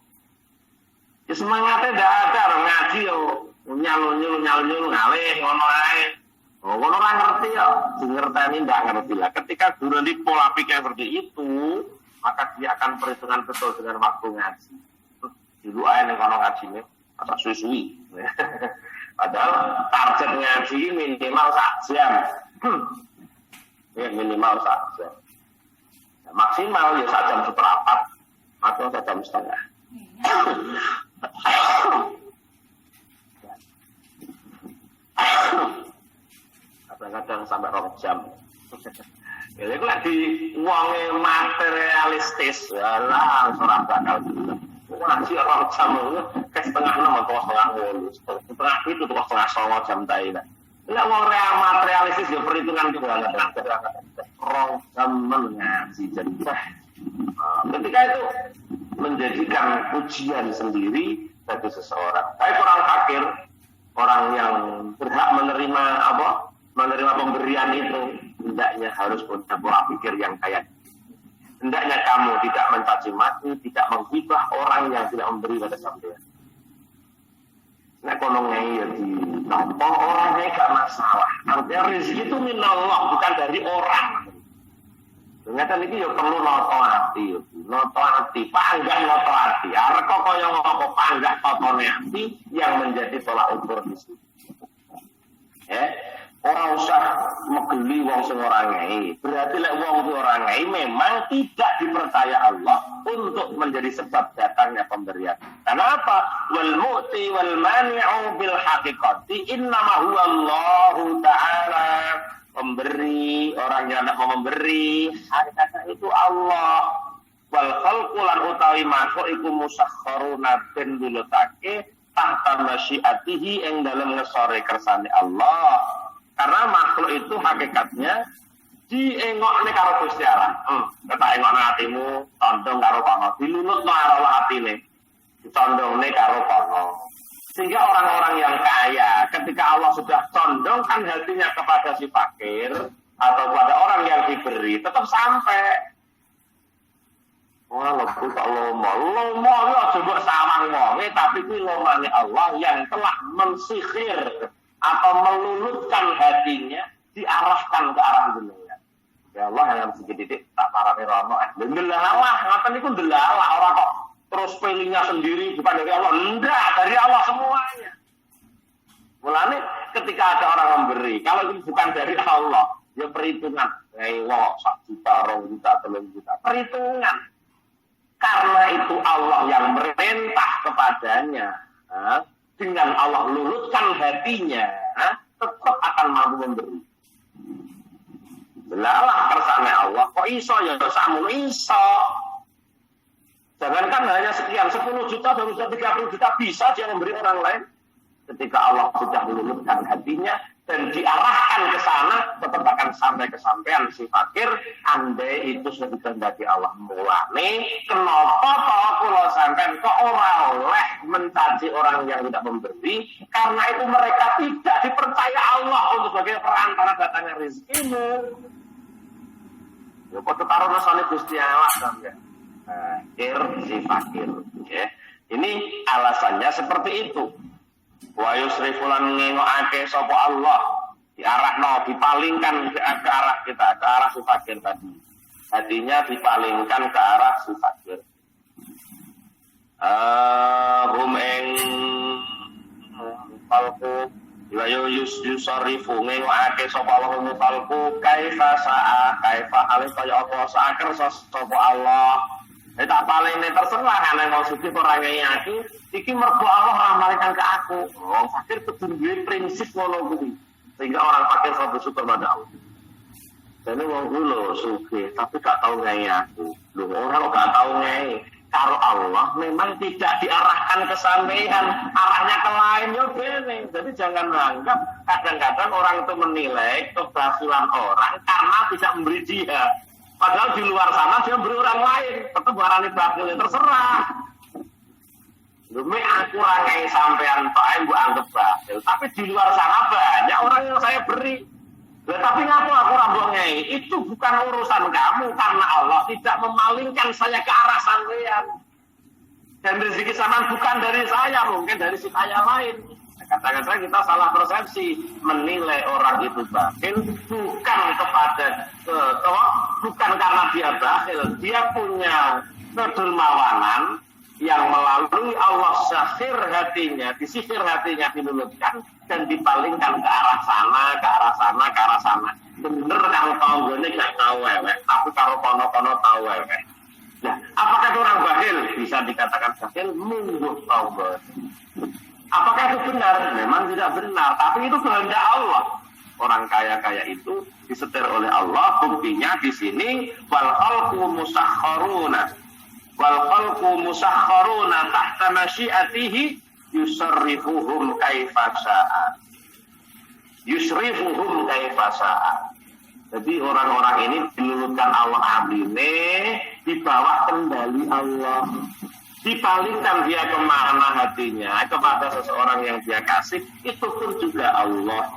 Ya semangatnya tidak ada, ngaji yo nyalun-nyalun ngalih ngono ae. Oh, ngono ora ngerti ya, ngerteni ndak ngerti lah. Ketika guru di pola pikir seperti itu, maka dia akan perhitungan betul dengan waktu ngaji. Dulu ae ning kono ngajine ora suwi-suwi. Padahal target ngaji minimal 1 jam. Ya minimal 1 jam. Ya, maksimal ya 1 jam seperempat atau 1 jam setengah. Kadang-kadang sampai 2 jam. Ya itu lagi wonge materialistis. Yalah, ora bakal gitu. Ngaji 2 jam ke setengah 6 atau setengah 8. Setengah itu tuh setengah 9 jam tadi. Enggak wong real materialistis ya perhitungan itu kadang-kadang. 2 jam ngaji jadi. Ketika itu menjadikan ujian sendiri bagi seseorang. Baik orang fakir, orang yang berhak menerima menerima pemberian itu, hendaknya harus punya pola pikir yang kayak hendaknya kamu tidak mencaci maki, tidak menghibah orang yang tidak memberi pada sampean. Nek kono ngene ya ditampa orangnya gak masalah. Artinya rezeki itu minallah, bukan dari orang. Ternyata ini ya perlu noto hati, panggah noto hati. Arek kok kaya ngopo panggah totone hati yang menjadi tolak ukur di situ. Ora usah megeli wong sing ora ngei. Berarti lek wong ku ora ngei memang tidak dipercaya Allah untuk menjadi sebab datangnya pemberian. Kenapa? Wal mu'ti wal mani'u bil haqiqati innama huwa Allahu ta'ala. Pemberi, orang yang tidak mau memberi, hakikatnya itu Allah. Wal khalqu lan utawi makhluk iku musakharuna den dilutake tahta masyiatihi ing dalem ngesore kersane Allah. Karena makhluk itu hakikatnya diengokne karo Gusti Allah. Tak engokne atimu, condong karo kono, dilunutno karo atine. Dicondongne karo kono. Sehingga orang-orang yang kaya, ketika Allah sudah condongkan hatinya kepada si fakir atau pada orang yang diberi, tetap sampai. Wah, lebih kalau lomo ya coba sawang wonge, tapi itu lomane Allah yang telah mensihir atau melulutkan hatinya, diarahkan ke arah dunia. Ya Allah yang sedikit tak parane rono. Ndelalah, ngaten niku ndelalah ora kok terus pilihnya sendiri bukan dari Allah. Enggak, dari Allah semuanya. Mulane ketika ada orang memberi, kalau itu bukan dari Allah, ya perhitungan. Wah, 1 juta, 2 juta, 3 juta. Perhitungan. Karena itu Allah yang merintah kepadanya. Dengan Allah lulutkan hatinya, tetap akan mampu memberi. Belalah kersane Allah, kok iso ya sakmono iso. Jangankan hanya sekian, 10 juta, 20 juta, 30 juta bisa dia memberi orang lain. Ketika Allah sudah melulutkan hatinya dan diarahkan ke sana, tetap akan sampai kesampaian si fakir. Andai itu sudah dikehendaki Allah mulane, kenapa toh kula sampean kok ora oleh mencaci orang yang tidak memberi? Karena itu mereka tidak dipercaya Allah untuk sebagai perantara datangnya rezekimu. Ya kok karo rasane Gusti Allah sampean. Si fakir. Ya. Ini alasannya seperti itu. Wa yusrifulan ngengokake sapa Allah, diarahno, dipalingkan ke arah kita, ke arah si fakir tadi. Hatinya dipalingkan ke arah si fakir. Hum ing falku wa yusrifu ngengokake sapa Allah falku kaifa sa'a kaifa alif kaya apa saker sapa Allah. Tak paling terserah ana wong sugih ora ngei aku, iki mergo Allah ramalikan ke aku. Wong fakir kudu duwe prinsip ngono kuwi. Sehingga orang fakir selalu bersyukur pada Allah. Jadi wong kulo sugih tapi gak tahu ngai aku. Lho orang kok gak tahu ngai. Karo Allah memang tidak diarahkan ke sampean, arahnya ke lain yo bene. Jadi jangan menganggap kadang-kadang orang itu menilai keberhasilan orang karena tidak memberi dia. Padahal di luar sana dia beri orang lain, tetap barang bakhil terserah. Demi aku rangai sampean Pak, gue anggap bakhil. Tapi di luar sana banyak orang yang saya beri. Tapi ngaku aku rambongnya itu bukan urusan kamu karena Allah tidak memalingkan saya ke arah sampean. Dan rezeki sampean bukan dari saya, mungkin dari si kaya lain. Kadang-kadang kita salah persepsi menilai orang itu bakhil bukan bukan karena dia bakhil, dia punya kedermawanan yang melalui Allah sahir hatinya, disihir hatinya, dilulutkan dan dipalingkan ke arah sana, ke arah sana, ke arah sana. Bener kalau tahu gue gak tahu wewek, tapi kalau kono-kono tahu wewek. Nah, apakah itu orang bakhil? Bisa dikatakan bakhil, mungguh tahu gue. Apakah itu benar? Memang tidak benar, tapi itu kehendak Allah. Orang kaya-kaya itu disetir oleh Allah. Buktinya di sini wal khalqu musakharuna. Wal khalqu musakharuna tahta masyiatihi yusarrifuhum kaifa syaa. Yusrifuhum kaifa syaa. Jadi orang-orang ini dilulutkan Allah abine di bawah kendali Allah. Dipalingkan dia kemana hatinya kepada seseorang yang dia kasih, itu pun juga Allah.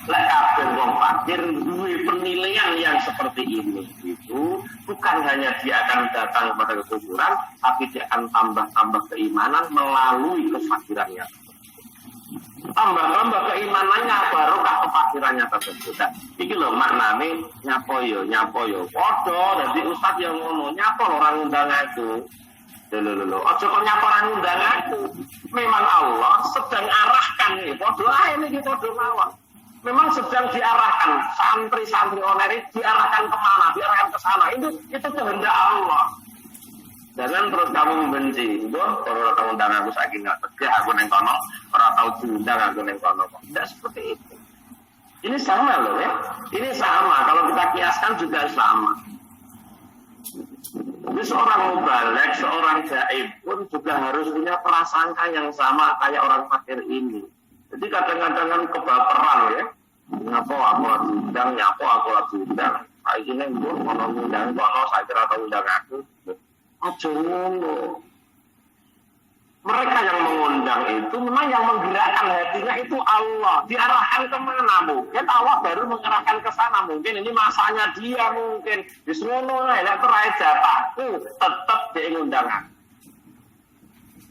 Lek kabeh wong fakir duwe penilaian yang seperti ini itu bukan hanya dia akan datang kepada kekufuran, tapi dia akan tambah keimanan melalui kefakirannya. Tambah keimanannya barokah kefakirannya tersebut. Iki lho maknane nyapo yo. Padha dadi ustaz yang ngono, nyapo orang undang aku. Lho. Aja kok nyapa orang undang aku. Memang Allah sedang arahkan iki. Padha ae niki padha mawon. Memang sedang diarahkan santri-santri oner diarahkan kemana? Diarahkan ke sana. Itu kehendak Allah. Jangan terus kamu membenci. Kalau kamu undang aku saking nggak tegak aku neng kono. Kalau tahu diundang aku neng kono. Tidak seperti itu. Ini sama loh ya. Ini sama. Kalau kita kiaskan juga sama. Jadi seorang mubalek, seorang gaib pun juga harus punya prasangka yang sama kayak orang fakir ini. Jadi kadang-kadang kan kebaperan ya. Nyapa aku lagi undang. Kayak gini gue mau undang kono, saya kira tahu undang aku. Aja ngono. Mereka yang mengundang itu memang yang menggerakkan hatinya itu Allah. Diarahkan kemana mungkin Allah baru mengarahkan ke sana. Mungkin ini masanya dia mungkin. Disemono lah, terakhir jatahku tetap dia ngundang aku.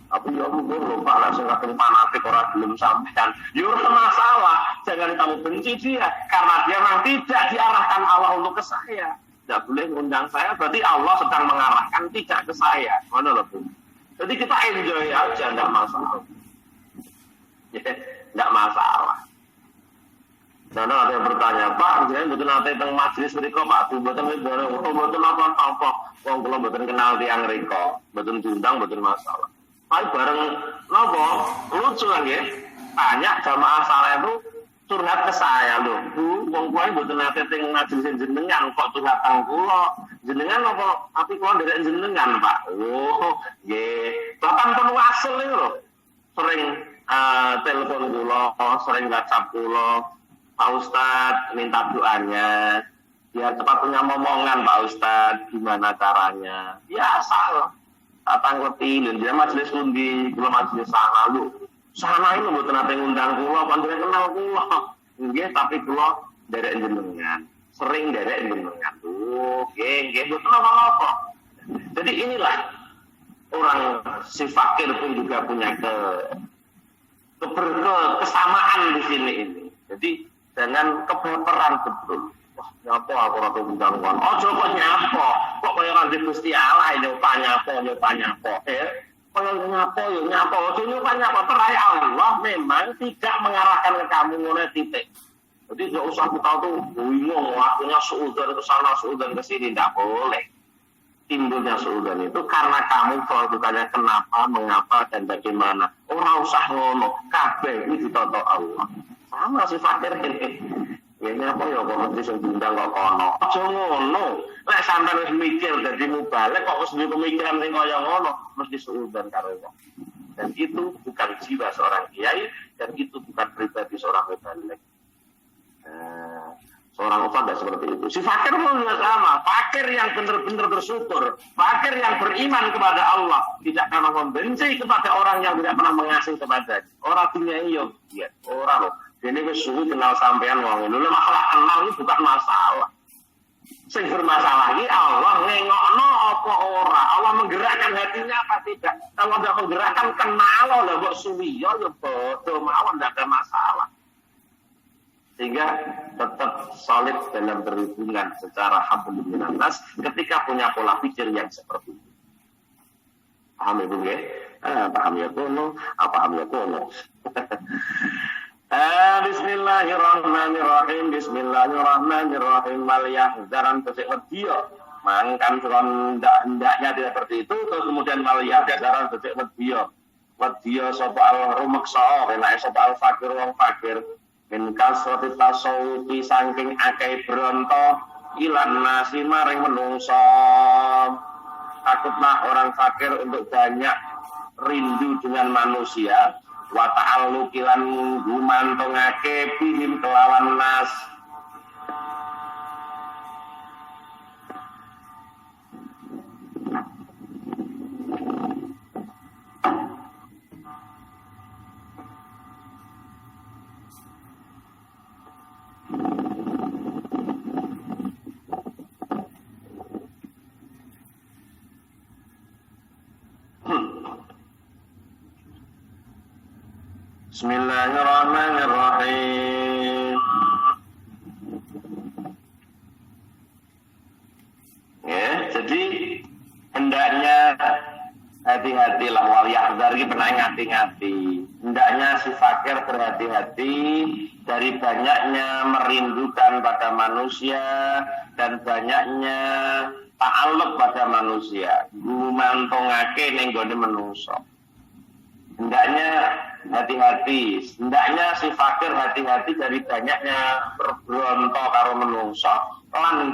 Tapi ya mungkin lupa langsung kadang fanatik orang belum sampaikan. Ya masalah, jangan kamu benci dia karena dia memang tidak diarahkan Allah untuk ke saya. Tidak boleh ngundang saya, berarti Allah sedang mengarahkan tidak ke saya. Mana loh Bu? Jadi kita enjoy aja, tidak masalah. Tidak masalah. Karena ada yang bertanya, Pak, jangan betul nanti tentang majelis mereka, Pak, betul apa? Wong kalau betul kenal tiang mereka, betul diundang, betul masalah. Tapi bareng nopo lucu kan ya, banyak jamaah saya itu curhat ke saya loh, Bu, wong kuwi mboten nate teng majelis jenengan kok curhatan kula. Jenengan apa tapi kula nderek jenengan, Pak. Oh, nggih. Bahkan pun wasel iki lho. Sering telepon kula, sering WhatsApp kula. Pak Ustadz minta doanya. Biar cepat punya momongan, Pak Ustadz, gimana caranya? Biasa loh. Tatang ngerti, dia majelis undi, kula majelis sana lho. Sana itu buat nanti ngundang kula, panjangnya kenal kula. Nggih, tapi kula derek jenengan, sering derek jenengan. Nggih, betul apa-apa. Jadi inilah orang si fakir pun juga punya kesamaan di sini ini. Jadi jangan kebaperan betul. Wah, nyapa aku rada undang kon. Ojo kok nyapa. Kok kaya nang Gusti Allah nyoba nyapa. Kalau nyapa, nyapa terakhir Allah memang tidak mengarahkan ke kamu mulai titik. Jadi tidak usah kita tuh bingung, waktunya suudzon ke sana, suudzon ke sini, tidak boleh. Timbulnya suudzon itu karena kamu kalau ditanya kenapa, mengapa, dan bagaimana. Orang usah ngono, kabeh ini ditoto Allah. Sama si fakir ini. Ini apa ya kok mesti sing diundang kok kono. Aja ngono. Lek sampean wis mikir dadi mubalek kok wis duwe pemikiran sing kaya ngono, mesti suudzon karo wong. Dan itu bukan jiwa seorang kiai, dan itu bukan pribadi seorang mubalek. Seorang ustaz tidak seperti itu. Si fakir pun juga sama. Fakir yang benar-benar bersyukur, fakir yang beriman kepada Allah, tidak pernah membenci kepada orang yang tidak pernah mengasihi kepadanya. Orang dunia ini ya, orang loh. Ini suhu kenal sampean wong ini. Masalah kenal ini bukan masalah. Sing bermasalah ini Allah ngengokno apa ora. Allah menggerakkan hatinya apa tidak. Kalau tidak menggerakkan kenal lah kok suwi ya bodoh mawon tidak ada masalah. Sehingga tetap solid dalam berhubungan secara hablum minan nas ketika punya pola pikir yang seperti itu. Paham ya Bu ya? Paham ya kono, paham ya kono. Bismillahirrahmanirrahim. Bismillahirrahmanirrahim. Wal yahzaran tesik wedya. Mangkan hendaknya tidak seperti itu. Terus kemudian wal yahzaran tesik wedya. Wedya sapa al rumeksa, enak sapa al fakir wong fakir. Min kasrati tasawufi saking akeh bronto ilan nasi maring menungso. Takutlah orang fakir untuk banyak rindu dengan manusia. Wa ta'alluqi lan gumantongake bihim kelawan nas. Bismillahirrahmanirrahim. Ya, jadi hendaknya hati-hatilah wal yahzar iki pernah ngati-ngati. Hendaknya si fakir berhati-hati dari banyaknya merindukan pada manusia dan banyaknya ta'alluq pada manusia. Gumantongake ning gone manungsa. Hendaknya hati-hati, hendaknya si fakir hati-hati dari banyaknya berbronto karo menungso lan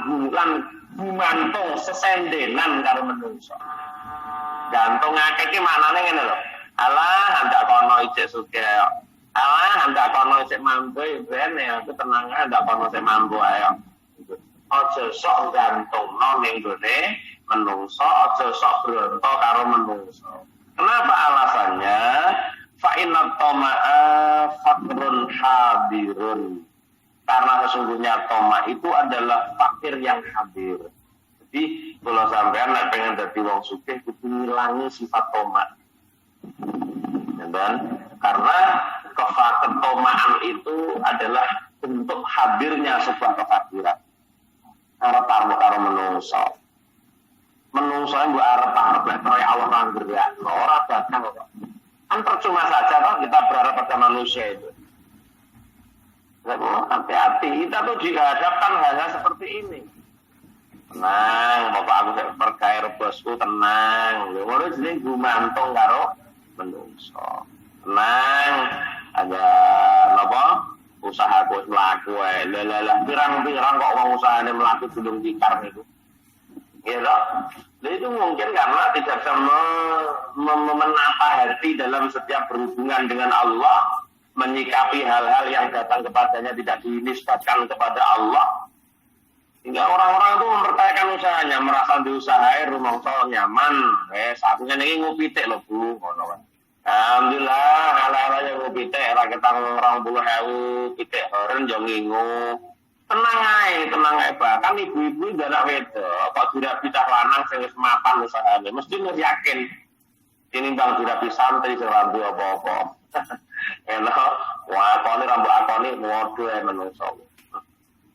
gumantung sesendenan karo menungso. Gantung akeh iki manane ngene lho. Alah ndak kono ijek sugih. Alah ndak kono ijek mampu ben aku tenang ae ndak kono sing mampu ae. Aja sok gantungno ning gone menungso, aja sok bronto karo menungso. Kenapa alasannya? Fa'inat toma'a fakrun hadirun. Karena sesungguhnya toma itu adalah fakir yang hadir. Jadi kalau sampean nek pengen dadi wong sugih kudu ngilangi sifat toma. Dan karena ketomaan itu adalah bentuk hadirnya sebuah kefakiran. Arep-arep karo menungso. Menungso yang mbok arep-arep lek kaya Allah nang gerak, ora bakal kok. Kan percuma saja toh kita berharap pada manusia itu. Hati-hati, kita tuh dihadapkan hal-hal seperti ini. Tenang, bapak aku percaya bosku tenang. Ngono jenenge gumantung karo menungso. Tenang, ada napa? Usahaku mlaku ae. Lah pirang-pirang kok wong usahane mlaku gulung tikar niku. Ya toh? Itu mungkin karena tidak bisa menata hati dalam setiap berhubungan dengan Allah, menyikapi hal-hal yang datang kepadanya tidak dinisbatkan kepada Allah. Hingga orang-orang itu mempertahankan usahanya, merasa diusahain rumangsa nyaman. Saatnya ini ngopi teh lho Bu, ngono kan. Alhamdulillah, ala-ala yang ngopi teh ra ketang 20.000 pitik horen yo ngingu. Tenang ae bahkan ibu-ibu ndak wedok kok dirapi cah lanang sing wis mapan usahane mesti wis yakin ini bang dirapi santri sing rambu apa-apa enak wakone rambu akone modho ae menungso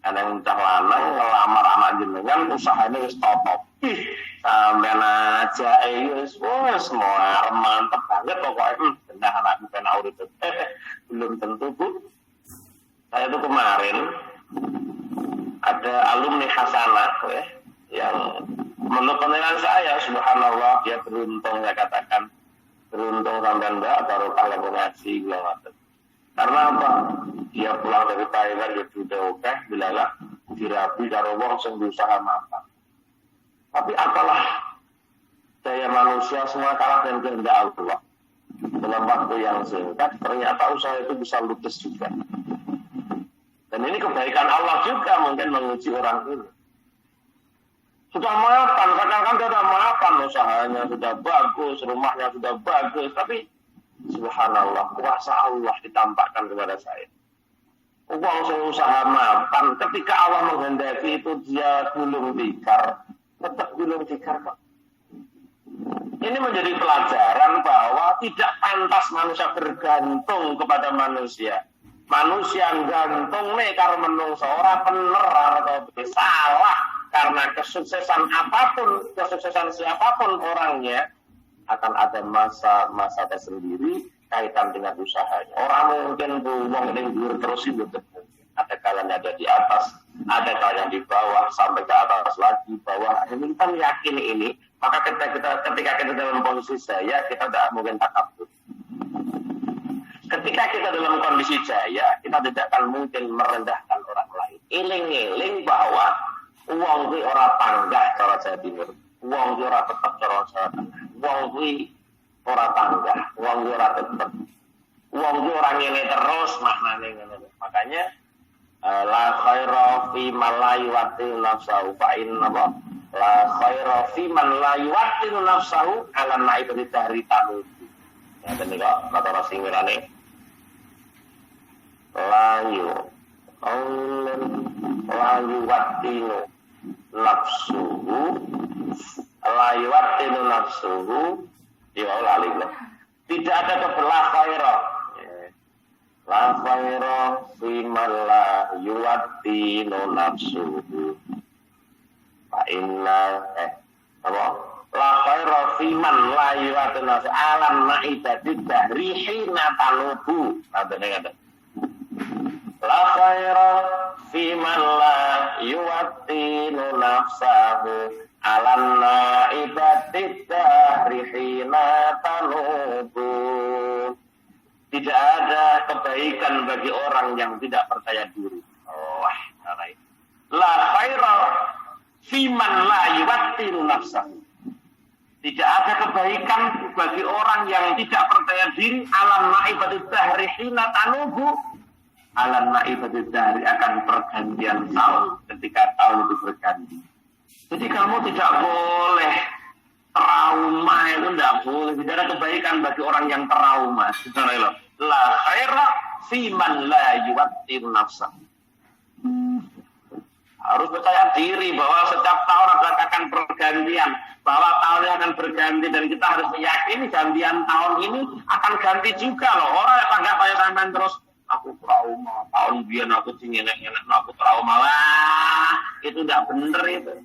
ana cah lanang ngelamar anak jenengan usahane wis top sampean aja wis mantep banget pokoknya benar anak ben urip belum tentu Bu. Saya tuh kemarin ada alumni Hasanah yang menurut penilaian saya subhanallah dia beruntung, saya katakan beruntung sampai mbak baru kalau ngaji gitu. Karena apa? Dia pulang dari Thailand ya sudah oke, bilalah dirabi karo wong sing berusaha mapan. Tapi apalah daya manusia semua kalah dengan kehendak Allah. Dalam waktu yang singkat ternyata usaha itu bisa ludes juga. Dan ini kebaikan Allah juga mungkin menguji orang ini. Sudah mapan, kadang-kadang sudah mapan usahanya sudah bagus, rumahnya sudah bagus, tapi subhanallah, kuasa Allah ditampakkan kepada saya. Uang usaha mapan, ketika Allah menghendaki itu dia gulung tikar, tetap gulung tikar kok. Ini menjadi pelajaran bahwa tidak pantas manusia bergantung kepada manusia. Manusia gantung nih karena menungso ora bener atau salah karena kesuksesan apapun, kesuksesan siapapun orangnya akan ada masa tersendiri kaitan dengan usahanya. Orang mungkin buang ini terus itu ada kalanya ada di atas, ada kalanya di bawah sampai ke atas lagi bawah. Ini kita meyakini ini, maka ketika kita dalam posisi jaya kita tidak mungkin takabur. Ketika kita dalam kondisi jaya, kita tidak akan mungkin merendahkan orang lain. Iling-iling bahwa uang itu orang panggah cara Jawa Timur, uang itu orang tetap cara Jawa Tengah, uang itu orang panggah, uang itu orang tetap, uang itu orang ini terus maknanya. Makanya la khaira fi man la yuwatti'u nafsahu fa inna la khaira fi man la yuwatti'u nafsahu ala naibati tahri tanu. Ya ben kok kata ora sing mirane layu wattinu nafsuhu ya lali. Tidak ada kebelah khairah la khairah fi man la yuwattinu nafsuhu fa inna apa la khairah fi man la yuwattinu nafsuhu alam naibati dahri hina tanubu. Ada la khaira fi man la yuwattinu nafsahu alan naibati dahri hina tanubu. Tidak ada kebaikan bagi orang yang tidak percaya diri. La khaira fi man la yuwattinu nafsahu. Tidak ada kebaikan bagi orang yang tidak percaya diri alan naibati dahri hina tanubu. Alam naibati dari akan pergantian tahun ketika tahun itu berganti. Jadi kamu tidak boleh trauma, itu tidak boleh. Tidak ada kebaikan bagi orang yang trauma. La khaira fi man la yuwatti'u nafsah. Harus percaya diri bahwa setiap tahun akan pergantian, bahwa tahun akan berganti dan kita harus meyakini gantian tahun ini akan ganti juga loh. Orang yang tanggap sampai terus aku trauma, tahun biar aku enak-enak, aku trauma lah, itu tidak benar itu.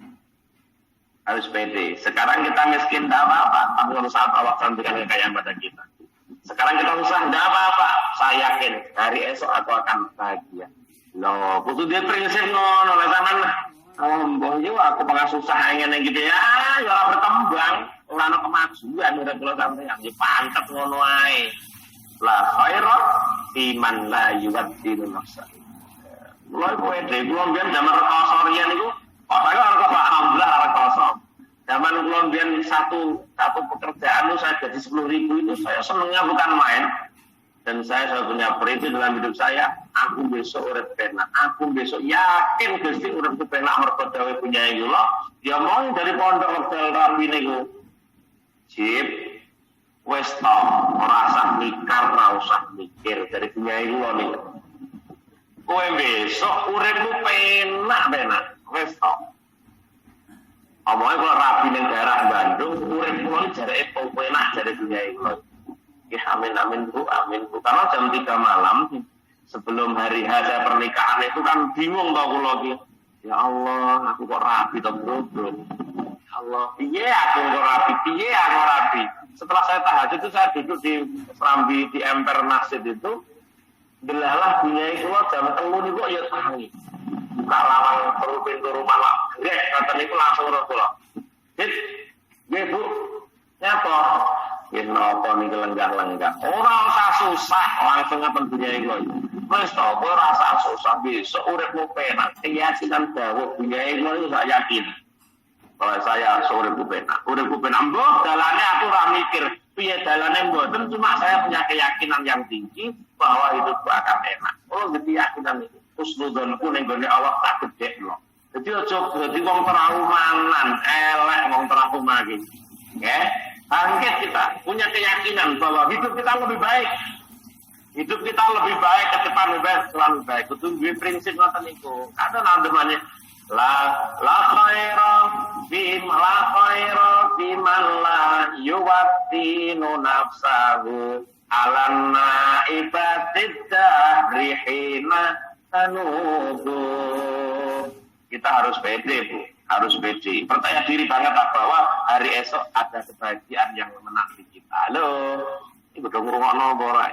Harus pede. Sekarang kita miskin, tidak apa-apa, tapi suatu saat Allah akan berikan kekayaan pada kita. Sekarang kita susah, tidak apa-apa, saya yakin hari esok aku akan bahagia. Loh, butuh dia prinsip ngono, zaman mbah yo aku pengen susah ingin gitu ya, ya berkembang, ora ono kemajuan udah kula sampeyan, ya pantet ngono ae. La khaira fi man la yuwattinu nafsa. Mulai kowe dhewe kula mbiyen zaman rekoso riyen niku, kok saya ora kok alhamdulillah ora rekoso. Zaman kula mbiyen satu pekerjaan saya gaji 10.000 itu saya senengnya bukan main. Dan saya punya prinsip dalam hidup saya, aku besok urip penak, aku besok yakin Gusti uripku penak mergo dawuh punya kula. Ya mau dari pondok wekdal rapi niku. Sip. Wes tau, ora usah mikir, ora usah mikir dari punya kula niku. Kowe besok uripmu penak, wes tau. Omongnya kalau rapi ning daerah Bandung, uripmu jareke penak dari punya kula. Ya amin bu. Karena jam 3 malam sebelum hari H saya pernikahan itu kan bingung tau kula iki. Ya Allah, aku kok rapi to, Bro. Ya Allah, piye aku kok rapi. Setelah saya tahajud itu saya duduk di serambi di emper masjid itu. Delalah bunyi kula jam 3 niku ya tangi. Buka lawang pintu rumah lah. Grek kata niku langsung roh kula. Nggih Bu. Nyapa? Ya nggih napa niki lenggah-lenggah. Ora usah susah, langsung ngaten Bunyai kula. Wis to, kowe ora usah susah besok uripmu penak. Keyakinan dawuh Bunyai kula iki gak yakin. Kalau saya uripku penak. Uripku penak mbok dalane aku ora mikir piye dalane mboten, cuma saya punya keyakinan yang tinggi bahwa hidupku akan enak. Oh, ngerti keyakinan itu. Husnudzonku ning gone Allah tak gedhekno. Jadi aja dadi wong teraumanan, elek wong trauma iki. Ya, bangkit kita punya keyakinan bahwa hidup kita lebih baik. Hidup kita lebih baik ke depan lebih baik, selalu baik. Itu gue prinsip ngoten niku. Ada namanya la khaira fi man la yuwattinu nafsahu alanna ibadid dahrihina tanubu. Kita harus pede, Bu. Harus pede. Percaya diri banget lah bahwa hari esok ada kebahagiaan yang menanti kita. Halo. Ini udah ngurungokno apa ora?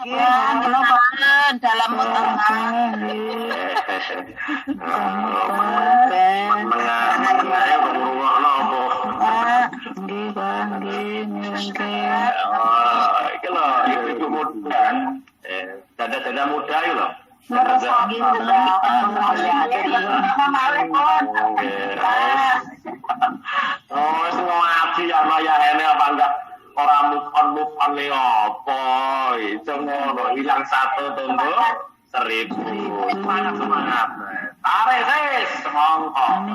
Ya, kenapa dalam utama? Mengaya ngurungokno apa? Nggih, Bang, nggih. Oh, iki lho, ibu muda. Dada-dada muda iki lho. Oh, wis ngaji ya ene apa enggak ora move on le opo. Iso ngono, hilang satu tumbuh 1000. Semangat. Tarik sis, semongko.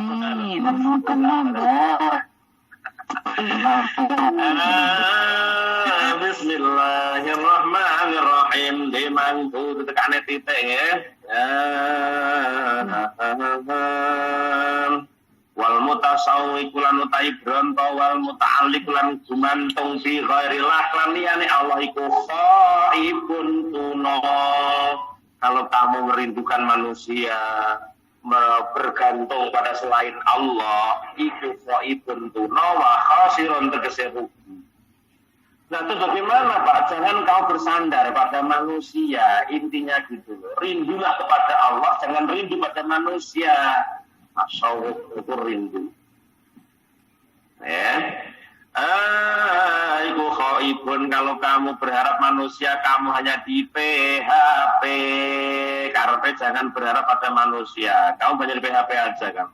Tenang, Mbak. Bismillahirrahmanirrahim. Dimangku tekane titik ya. Wal mutasawwi kulan utai bronto wal muta'alliq lan gumantung fi ghairillah lan liyane Allah iku khaibun tuno. Kalau kamu merindukan manusia, bergantung pada selain Allah, itu khaibun tuno wa khasirun tegese rugi. Nah itu bagaimana Pak? Jangan kau bersandar pada manusia, intinya gitu. Rindulah kepada Allah, jangan rindu pada manusia. Tasawuf itu rindu. Ya. Iku khaibun, kalau kamu berharap manusia, kamu hanya di PHP. Karena jangan berharap pada manusia. Kamu hanya di PHP aja kamu.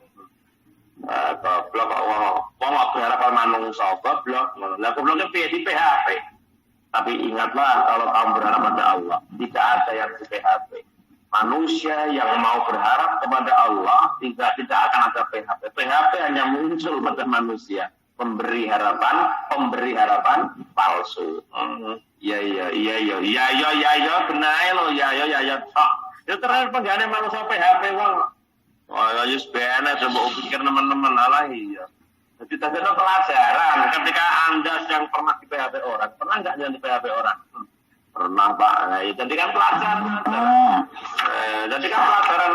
Goblok kok wong berharap pada manusia, goblok. Lah gobloknya di PHP. Tapi ingatlah kalau kamu berharap pada Allah, tidak ada yang di PHP. Manusia yang mau berharap kepada Allah tidak akan ada PHP. PHP hanya muncul pada manusia. Pemberi harapan palsu. Iya, benar lo, ya. Itu terus penggane manusia PHP wong. Oh, ya benar coba pikir teman-teman lah iya. Jadi tadi ada pelajaran ketika Anda sedang pernah di PHP orang, pernah nggak yang di PHP orang? Pernah Pak. Nah, jadi kan pelajaran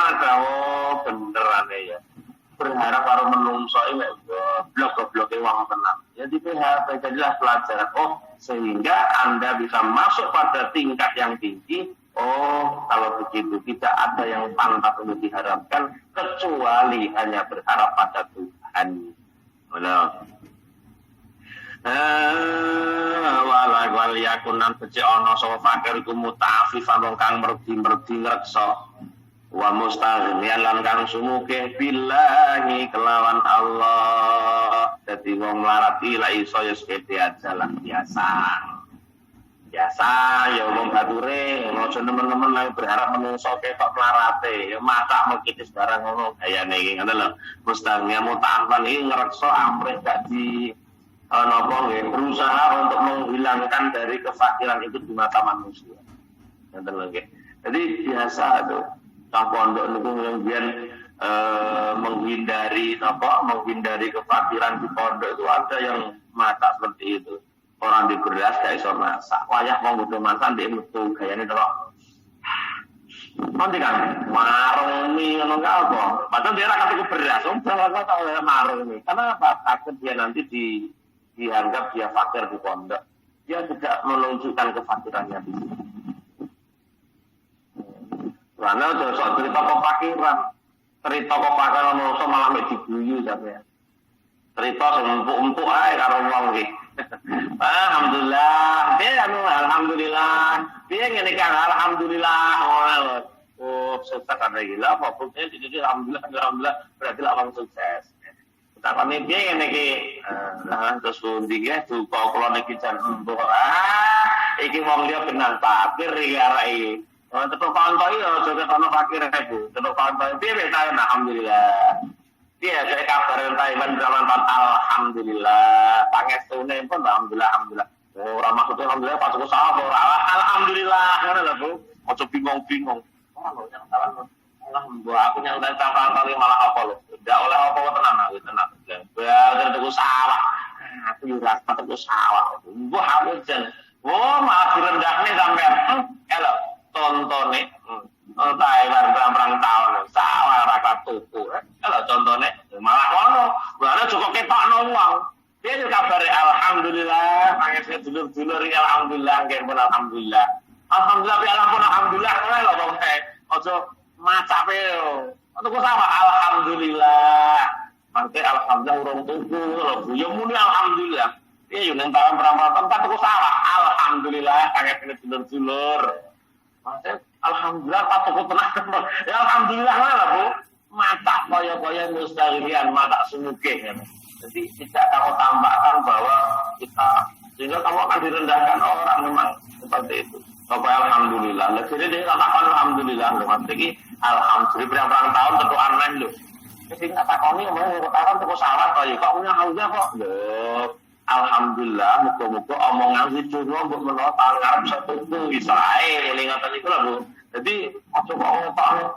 ada. Oh, beneran ya. Berharap para menungso ini blok-blok uang tenang. Ya di PHP jadilah pelajaran. Oh, sehingga Anda bisa masuk pada tingkat yang tinggi. Oh, kalau begitu tidak ada yang pantas untuk diharapkan kecuali hanya berharap pada Tuhan. Benar. Wal yakunan becik ana sapa fakir iku muta'affifan wong kang merdi ngreksa. Wa mustaghniyan lan kang sumuke billahi kelawan Allah. Dadi wong melarat iki lak iso ya sepede aja lah biasa ya wong bature aja nemen-nemen lagi berharap menungso ketok melarate ya matak mekitis barang ngono gayane iki ngono lho. Mustaghniyan muta'affifan iki ngreksa amrih gak di berusaha untuk menghilangkan dari kefakiran itu di mata manusia. Jadi biasa tuh pondok itu kemudian menghindari kefakiran di pondok itu ada yang mata seperti itu. Orang di beras gak iso masak, wayah mau butuh masak dia metu gayane terus. Nanti kan marung mie ngono apa? Padahal dia akan tuku beras, berapa tahu marung mie. Karena apa? Takut dia nanti dianggap dia fakir di pondok. Dia tidak menunjukkan kefakirannya di sini. Karena soal cerita kefakiran malah diguyu sampai. cerita empuk-empuk ae karo wong iki. Alhamdulillah, alhamdulillah. Piye ngene kan alhamdulillah. Oh, sukses ada gila apa pokoknya jadi alhamdulillah berarti lah wong sukses. Takone piye ngene iki? Terus pundi ge duka kula niki jan empuk. Iki wong liya benang fakir iki areke. Tetep kanca iki aja ketono fakir Bu. Tetep kanca piye ta alhamdulillah. Iya, saya kabar Taiwan bermanfaat. Alhamdulillah. Pangestune pun alhamdulillah. Ora maksudnya alhamdulillah pas aku salah alhamdulillah. Ngono lho, Bu. Ojo bingung-bingung. Ora yang salah. Alhamdulillah aku yang tadi tangkal kali malah apa lho. Ndak oleh apa tenang. Bener tuku sawah. Aku yo rasa tuku sawah. Mbah aku jen. Malah direndahne sampean. Elo, tontone. Taiwan perang tahun sawah rakyat tuku. Kalau contohnya malah ngono, malah cukup ketokno wong. Dia kabare alhamdulillah, pangesne dulur-dulur alhamdulillah, nggih pun alhamdulillah. Alhamdulillah pi alhamdulillah ngono lho wong teh. Aja macape yo. Tuku sawah alhamdulillah. Mangke alhamdulillah urung tuku lho, yo muni alhamdulillah. Iya yo nang perang kan tuku sawah alhamdulillah, pangesne dulur-dulur. Mangke alhamdulillah patuku tenang. Ya alhamdulillah lah Bu. Mata kaya-kaya mustahilian mata sumugih. Jadi tidak kamu tambahkan bahwa kita sehingga kamu akan direndahkan orang memang seperti itu. Bapak alhamdulillah. Jadi dia katakan alhamdulillah. Jadi alhamdulillah berapa tahun tentu aneh loh. Jadi katakan ini mau katakan tentu salah kaya kok punya alhamdulillah kok. Alhamdulillah, muka-muka omongan si Juno untuk menolak ngarep satu itu Israel, yang ngatakan itu lah Bu. Jadi, waktu kok ngomong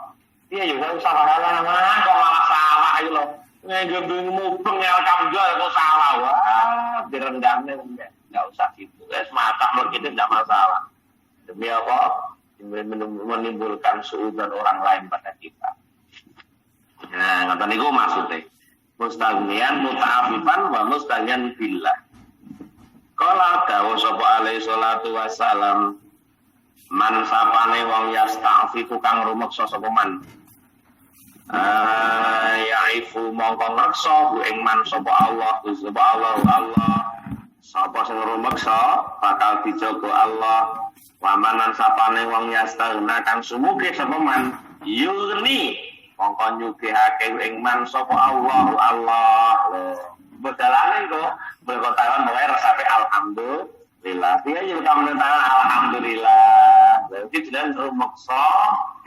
iya juga usah pahala kok malah salah itu loh. Ngegebing mubeng alhamdulillah kok salah. Wah, direndahnya nggak usah gitu. Semata begitu tidak masalah. Demi apa? Menimbulkan suudzon orang lain pada kita. Nah, ngatakan itu maksudnya. Mustaghniyan muta'afifan wa mustaghniyan billah. Kala dawuh sapa alaihi salatu wassalam man sapane wong yasta'fifu kang rumeksa sapa man. Yaifu mongko ngreksa ing man sapa Allah sapa sing rumeksa bakal dijaga Allah. Wamanan sapane wong yastaghna kang sumuge sapa man yurni mongko nyugihake ing man sapa Allah. Bedalane kok berkotaan mulai resape alhamdulillah. Dia juga menentang alhamdulillah. Berarti jenengan rumeksa,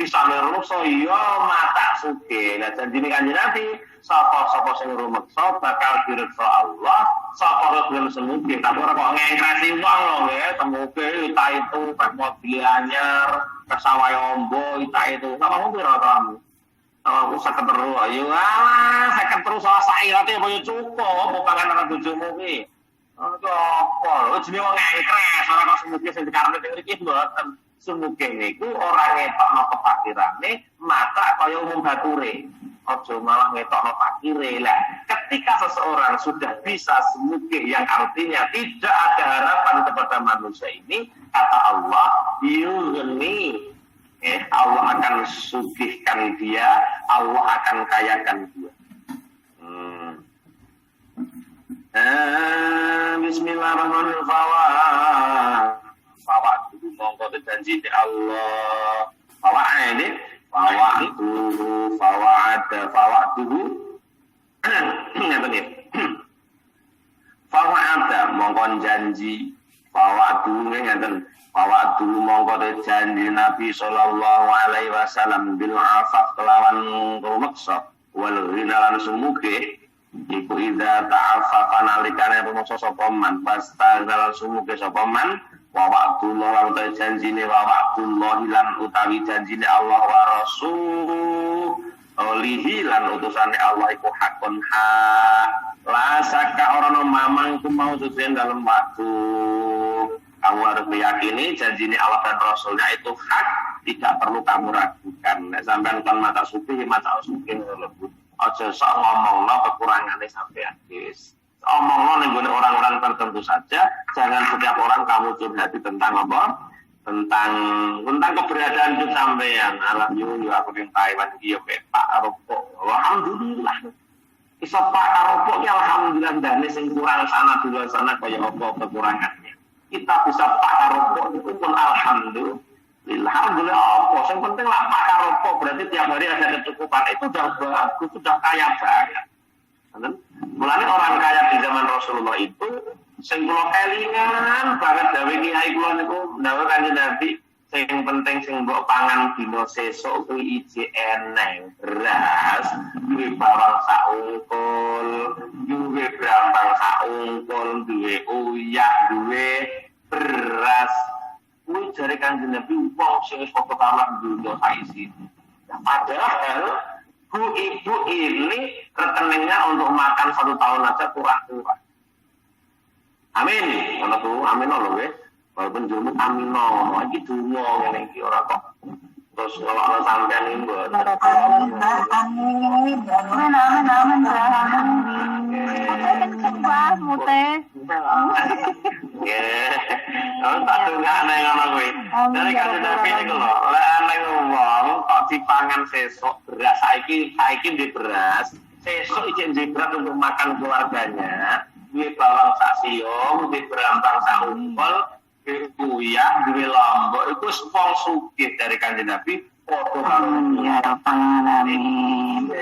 disame rumeksa iya mata sugih. Lah janjine Kanjeng Nabi, sapa sing rumeksa bakal direksa Allah, sapa gelem semugih. Tapi ora kok ngengkrasi wong lho nggih, semugih ita itu pas mobil anyar, pesawai ombo ita itu. Sama mobil ora kamu. Aku sakit terus, ayo sakit terus salah sairate apa ya cukup, bukan anak bojomu ki. Itu apa? Lu jenenge wong ngengkres, ora kok semugih sing dikarepne ning mriki mboten. Semugih niku ora ngetokno kepakirane, mata kaya umum bature. Aja malah ngetokno fakire. Lah, ketika seseorang sudah bisa semugih yang artinya tidak ada harapan kepada manusia ini, kata Allah, yughni. Allah akan sugihkan dia, Allah akan kayakan dia. Bismillahirrahmanirrahim. Fawak dulu mongko janji di Allah. Fawak ini, fawak dulu. Apa nih? Fawak ada mongko janji. Fawak dulu ngeten. Fawak dulu mongko janji Nabi sallallahu alaihi wasallam bil afaf kelawan rumeksa wal ghinalan sumuge iku idza ta'affafa nalikane rumeksa sapa man pasta dalan sumuge sapa man wa wa'dullah lan janjine wa wa'dullah lan utawi janjine Allah wa rasul lihi lan utusane Allah iku hakun hak la saka ora mamang ku mau susen dalam waktu. Kamu harus meyakini janji Allah dan Rasulnya itu hak, tidak perlu kamu ragukan. Sampai kan mata suki lebut. Aja sok ngomongno kekurangannya sampai habis. Omongno ning orang-orang tertentu saja. Jangan setiap orang kamu curhati tentang apa? Tentang keberadaan itu sampean. Alhamdulillah aku di Taiwan iki yo Pak Rokok. Alhamdulillah. Iso pakaropo ki alhamdulillah ndane sing kurang sana dulu sana kaya apa kekurangannya. Kita bisa pakaropo itu pun alhamdulillah. Alhamdulillah apa? Yang penting lah pakaropo berarti tiap hari ada kecukupan. Itu udah bagus, sudah kaya banget. Mulane orang kaya di zaman Rasulullah itu sing kula kelingan banget dawe kiai kula niku dawe Kanjeng Nabi sing penting sing mbok pangan dina sesuk kuwi iji eneng beras duwe bawang sak ungkul duwe brambang sak ungkul duwe uyah duwe beras kuwi jare Kanjeng Nabi wong sing wis padha kalah dunya saisi. Padahal ibu ini rekeningnya untuk makan 1 tahun aja kurang-kurang. Amin. Kalau tuh amin loh ya. Walaupun jumlah amin loh. Lagi dungo ngene iki ora kok. Terus kalau ana sampean iki mbok. Amin. Amin. Ya. Kalau tak tunggu nang ngono kuwi. Dari Kanjeng Nabi niku lho, lek ana wong kok dipangan sesuk beras saiki di beras, sesuk iki di beras untuk makan keluarganya. Duwe bawang sak siung, duwe brambang sak ungkul, duwe uyah, duwe lombok iku wong sugih dari Kanjeng Nabi padha karo Ya Rabbal Alamin.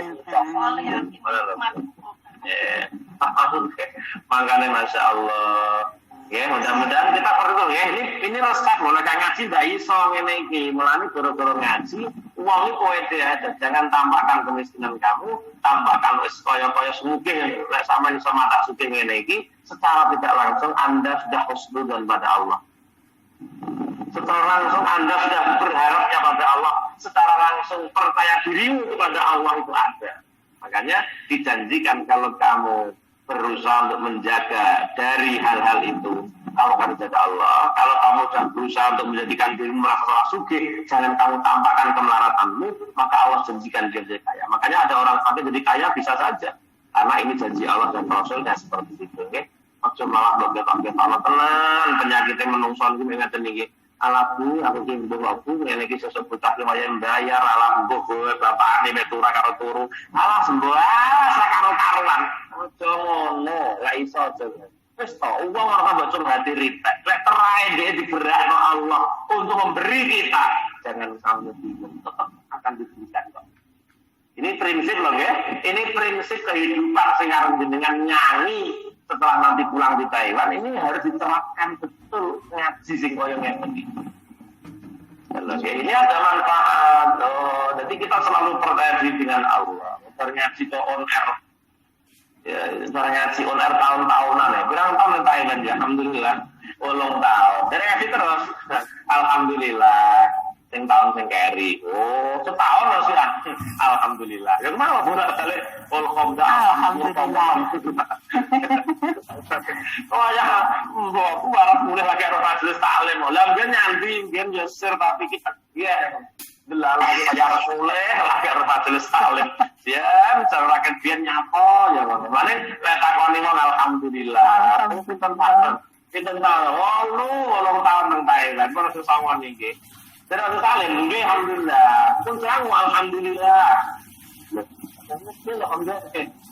Makanya Masya Allah. Ya, mudah-mudahan kita perlu ya. Ini resep mulai ngaji ndak iso ngene iki. Mulane gara-gara ngaji, uang iki kowe aja. Jangan tambahkan kemiskinan kamu, tambahkan wis kaya-kaya sugih. Lek sampeyan iso mata sugih ngene iki, secara tidak langsung Anda sudah husnudzon pada Allah. Secara langsung Anda sudah berharapnya pada Allah. Secara langsung percaya dirimu kepada Allah itu ada. Makanya dijanjikan kalau kamu berusaha untuk menjaga dari hal-hal itu, kamu akan menjaga Allah. Kalau kamu sudah berusaha untuk menjadikan dirimu merasa sugih, jangan kamu tampakkan kemelaratanmu, maka Allah janjikan dia jadi kaya. Makanya ada orang sampai jadi kaya bisa saja, karena ini janji Allah dan Rasulnya seperti itu. Maksud malah berbeda-beda tenan penyakitnya menungson itu mengingatkan ini. Alaku, aku ingin berlaku, ini kisah sebuah lumayan bayar, alam gue, bapak ini metura karo turu, alah sembuh, karo karuan, ngono, gak iso aja. Wes tau, uang orang bocor hati ritek, lek terakhir dia digerakkan Allah untuk memberi kita, jangan sampai bingung, tetap akan diberikan kok. Ini prinsip loh ya, ini prinsip kehidupan sekarang jenengan nyanyi. Setelah nanti pulang di Taiwan, ini harus diterapkan betul ngaji sing koyo ngene. Ini ada manfaat. Jadi kita selalu percaya diri dengan Allah. Ngaji ke on air. Ya, ngaji on air tahun-tahunan ya. Berapa tahun di Taiwan ya? Alhamdulillah. Ulang tahun. Jadi ngaji terus. Alhamdulillah. Sing tahun sing keri. Oh, setahun loh sih. Alhamdulillah. Ya kemana bolak-balik alhamdulillah. Oh ya, aku baru mulai lagi majelis taklim. Lah ben nyanti, ben yosir tapi kita ya delala lagi majelis mulai lagi majelis taklim. Ya, cara rakyat biyen nyapo ya. Mane lek takoni wong alhamdulillah. Pinten tahun? Wolung tahun nang Thailand, baru sesawon iki. Terus taklim nggih alhamdulillah. Pun sang alhamdulillah. Alhamdulillah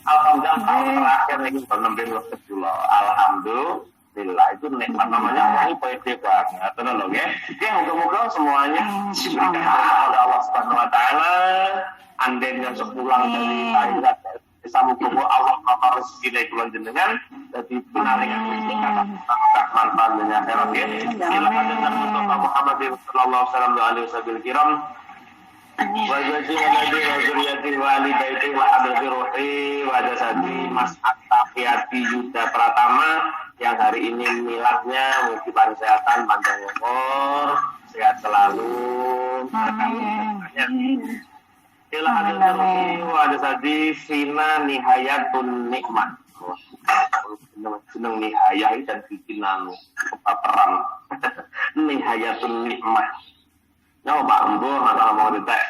tahun terakhir lagi penembil kedua. Alhamdulillah itu nikmat namanya ini pede banget. Tenang loh ya. Moga-moga semuanya diberikan oleh Allah Subhanahu Wa Taala. Anden yang sepulang dari Thailand, semoga Allah kapal rezeki dari bulan jenengan. Jadi penaringan rezeki kata manfaat dunia akhirat ya. Ila hadatsana Mustafa Muhammad sallallahu alaihi wasallam. Wajah Nabi Waziriyati Walidaiti wa Abdi Ruhi Wajasati Mas Attafiyati Yuda Pratama yang hari ini miladnya mudah kesehatan panjang umur sehat selalu. Ila Abdi Wajasati Sina Nihayatun Nikmat. Senang nihayah dan bikin lalu perang Nihayatun Nikmat. Ya Pak Embo, atau mau ditek.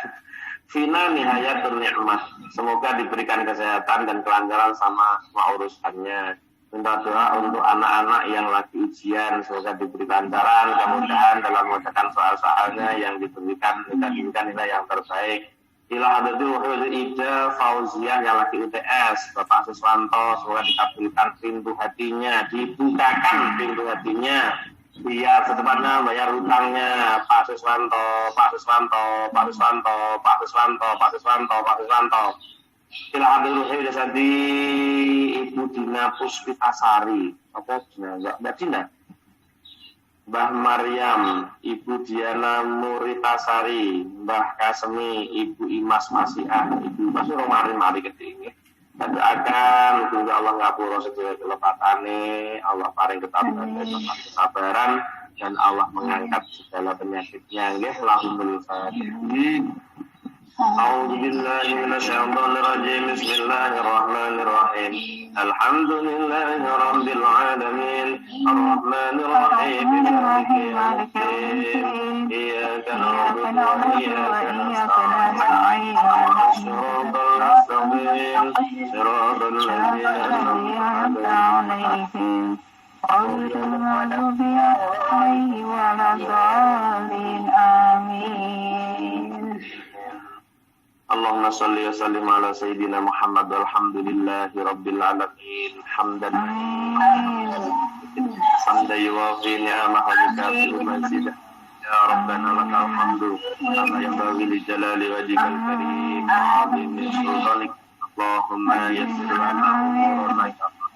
Fina nihayatul ni'mah. Semoga diberikan kesehatan dan kelancaran sama urusannya. Minta doa untuk anak-anak yang lagi ujian, semoga diberi kemudahan dalam mengerjakan soal-soalnya yang diberikan, kita inginkan nilai yang terbaik. Ila hadatul wahid Ida Fauziah yang lagi UTS, Bapak Suswanto, semoga dikabulkan pintu hatinya, dibukakan pintu hatinya, biar secepatnya bayar hutangnya. Pak Suswanto, Pak Suswanto, Pak Suswanto, Pak Suswanto, Pak Suswanto, Pak Suswanto. Ila hadatul wahid jadi Ibu Dina Puspitasari, apa Dina? Mbak Dina? Mbah Maryam, Ibu Diana Muritasari, Mbah Kasemi, Ibu Imas Masiah, Ibu Imas mari gede. Dan akan semoga Allah ngapura segala kelepatane, Allah paring kesabaran dan Allah mengangkat segala penyakitnya. Nggih, lahumul fatihah. أعوذ بالله من الشيطان الرجيم بسم الله الرحمن الرحيم الحمد لله رب العالمين الرحمن الرحيم مالك يوم الدين إياك نعبد وإياك نستعين صراط المستقيم صراط الذين أنعمت عليهم غير المغضوب عليهم ولا الضالين آمين. اللهم صل وسلم على سيدنا محمد والحمد لله رب العالمين حمدا يوافي نعمه ويكافئ مزيدا يا ربنا لك الحمد كما ينبغي لجلال وجهك الكريم وعظيم سلطانك اللهم يسر لنا امورنا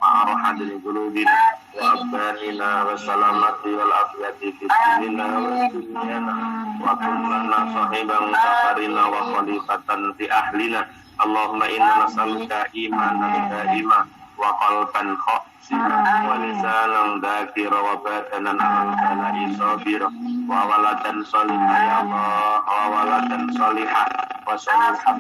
مع راحة قلوبنا وأبداننا والسلامة والعافية في ديننا ودنيانا وكن لنا صاحبا سفرنا وخليفة في أهلنا اللهم إنا نسألك إيمانا دائما وقلبا خاشعا ولسانا ذاكرا وبدنا على البلاء صابرا وولدا صالحا يا الله وولدا صالحا وصالحا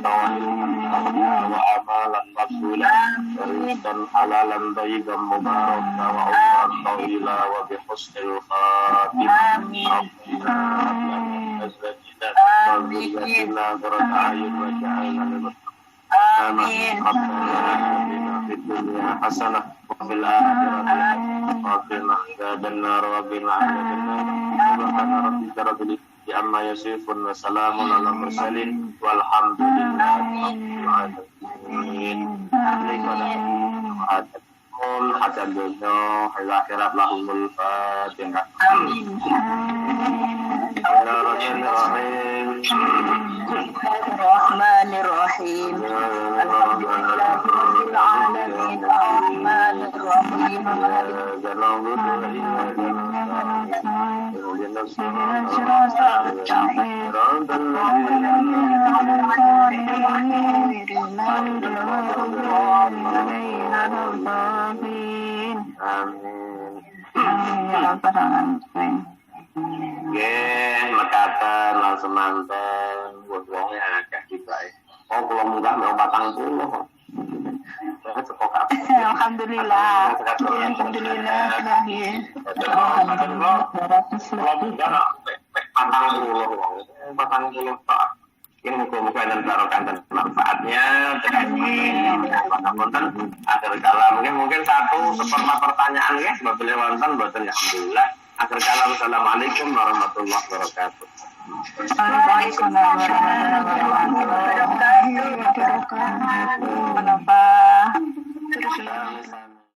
وأمالا مقبولا ورزقا حلالا طيبا مباركا وعمرا طويلا وبحسن الخاتمة ربنا أزواجنا وذريتنا قرة أعين واجعلنا للمتقين ربنا آتنا في الدنيا حسنة وفي الآخرة وقنا عذاب النار وقنا عذاب النار سبحان ربك رب العزة عما يصفون وسلام على المرسلين والحمد لله رب العالمين. حتى الدنيا الآخرة لهم الفاتحة. الرحمن الرحيم الحمد لله رب العالمين الرحمن الرحيم مالك يوم الدين صراط Nggih, mekaten lan semanten wong-wonge akeh dibae. Oh, kula munggah mek 40. Alhamdulillah. Alhamdulillah. Ini muka-muka dan barokah dan manfaatnya. Akhir kalam mungkin satu seperti pertanyaan ya, sebabnya wonten boten ya alhamdulillah. Akhir kalam assalamualaikum warahmatullahi wabarakatuh. Waalaikumsalam warahmatullahi wabarakatuh.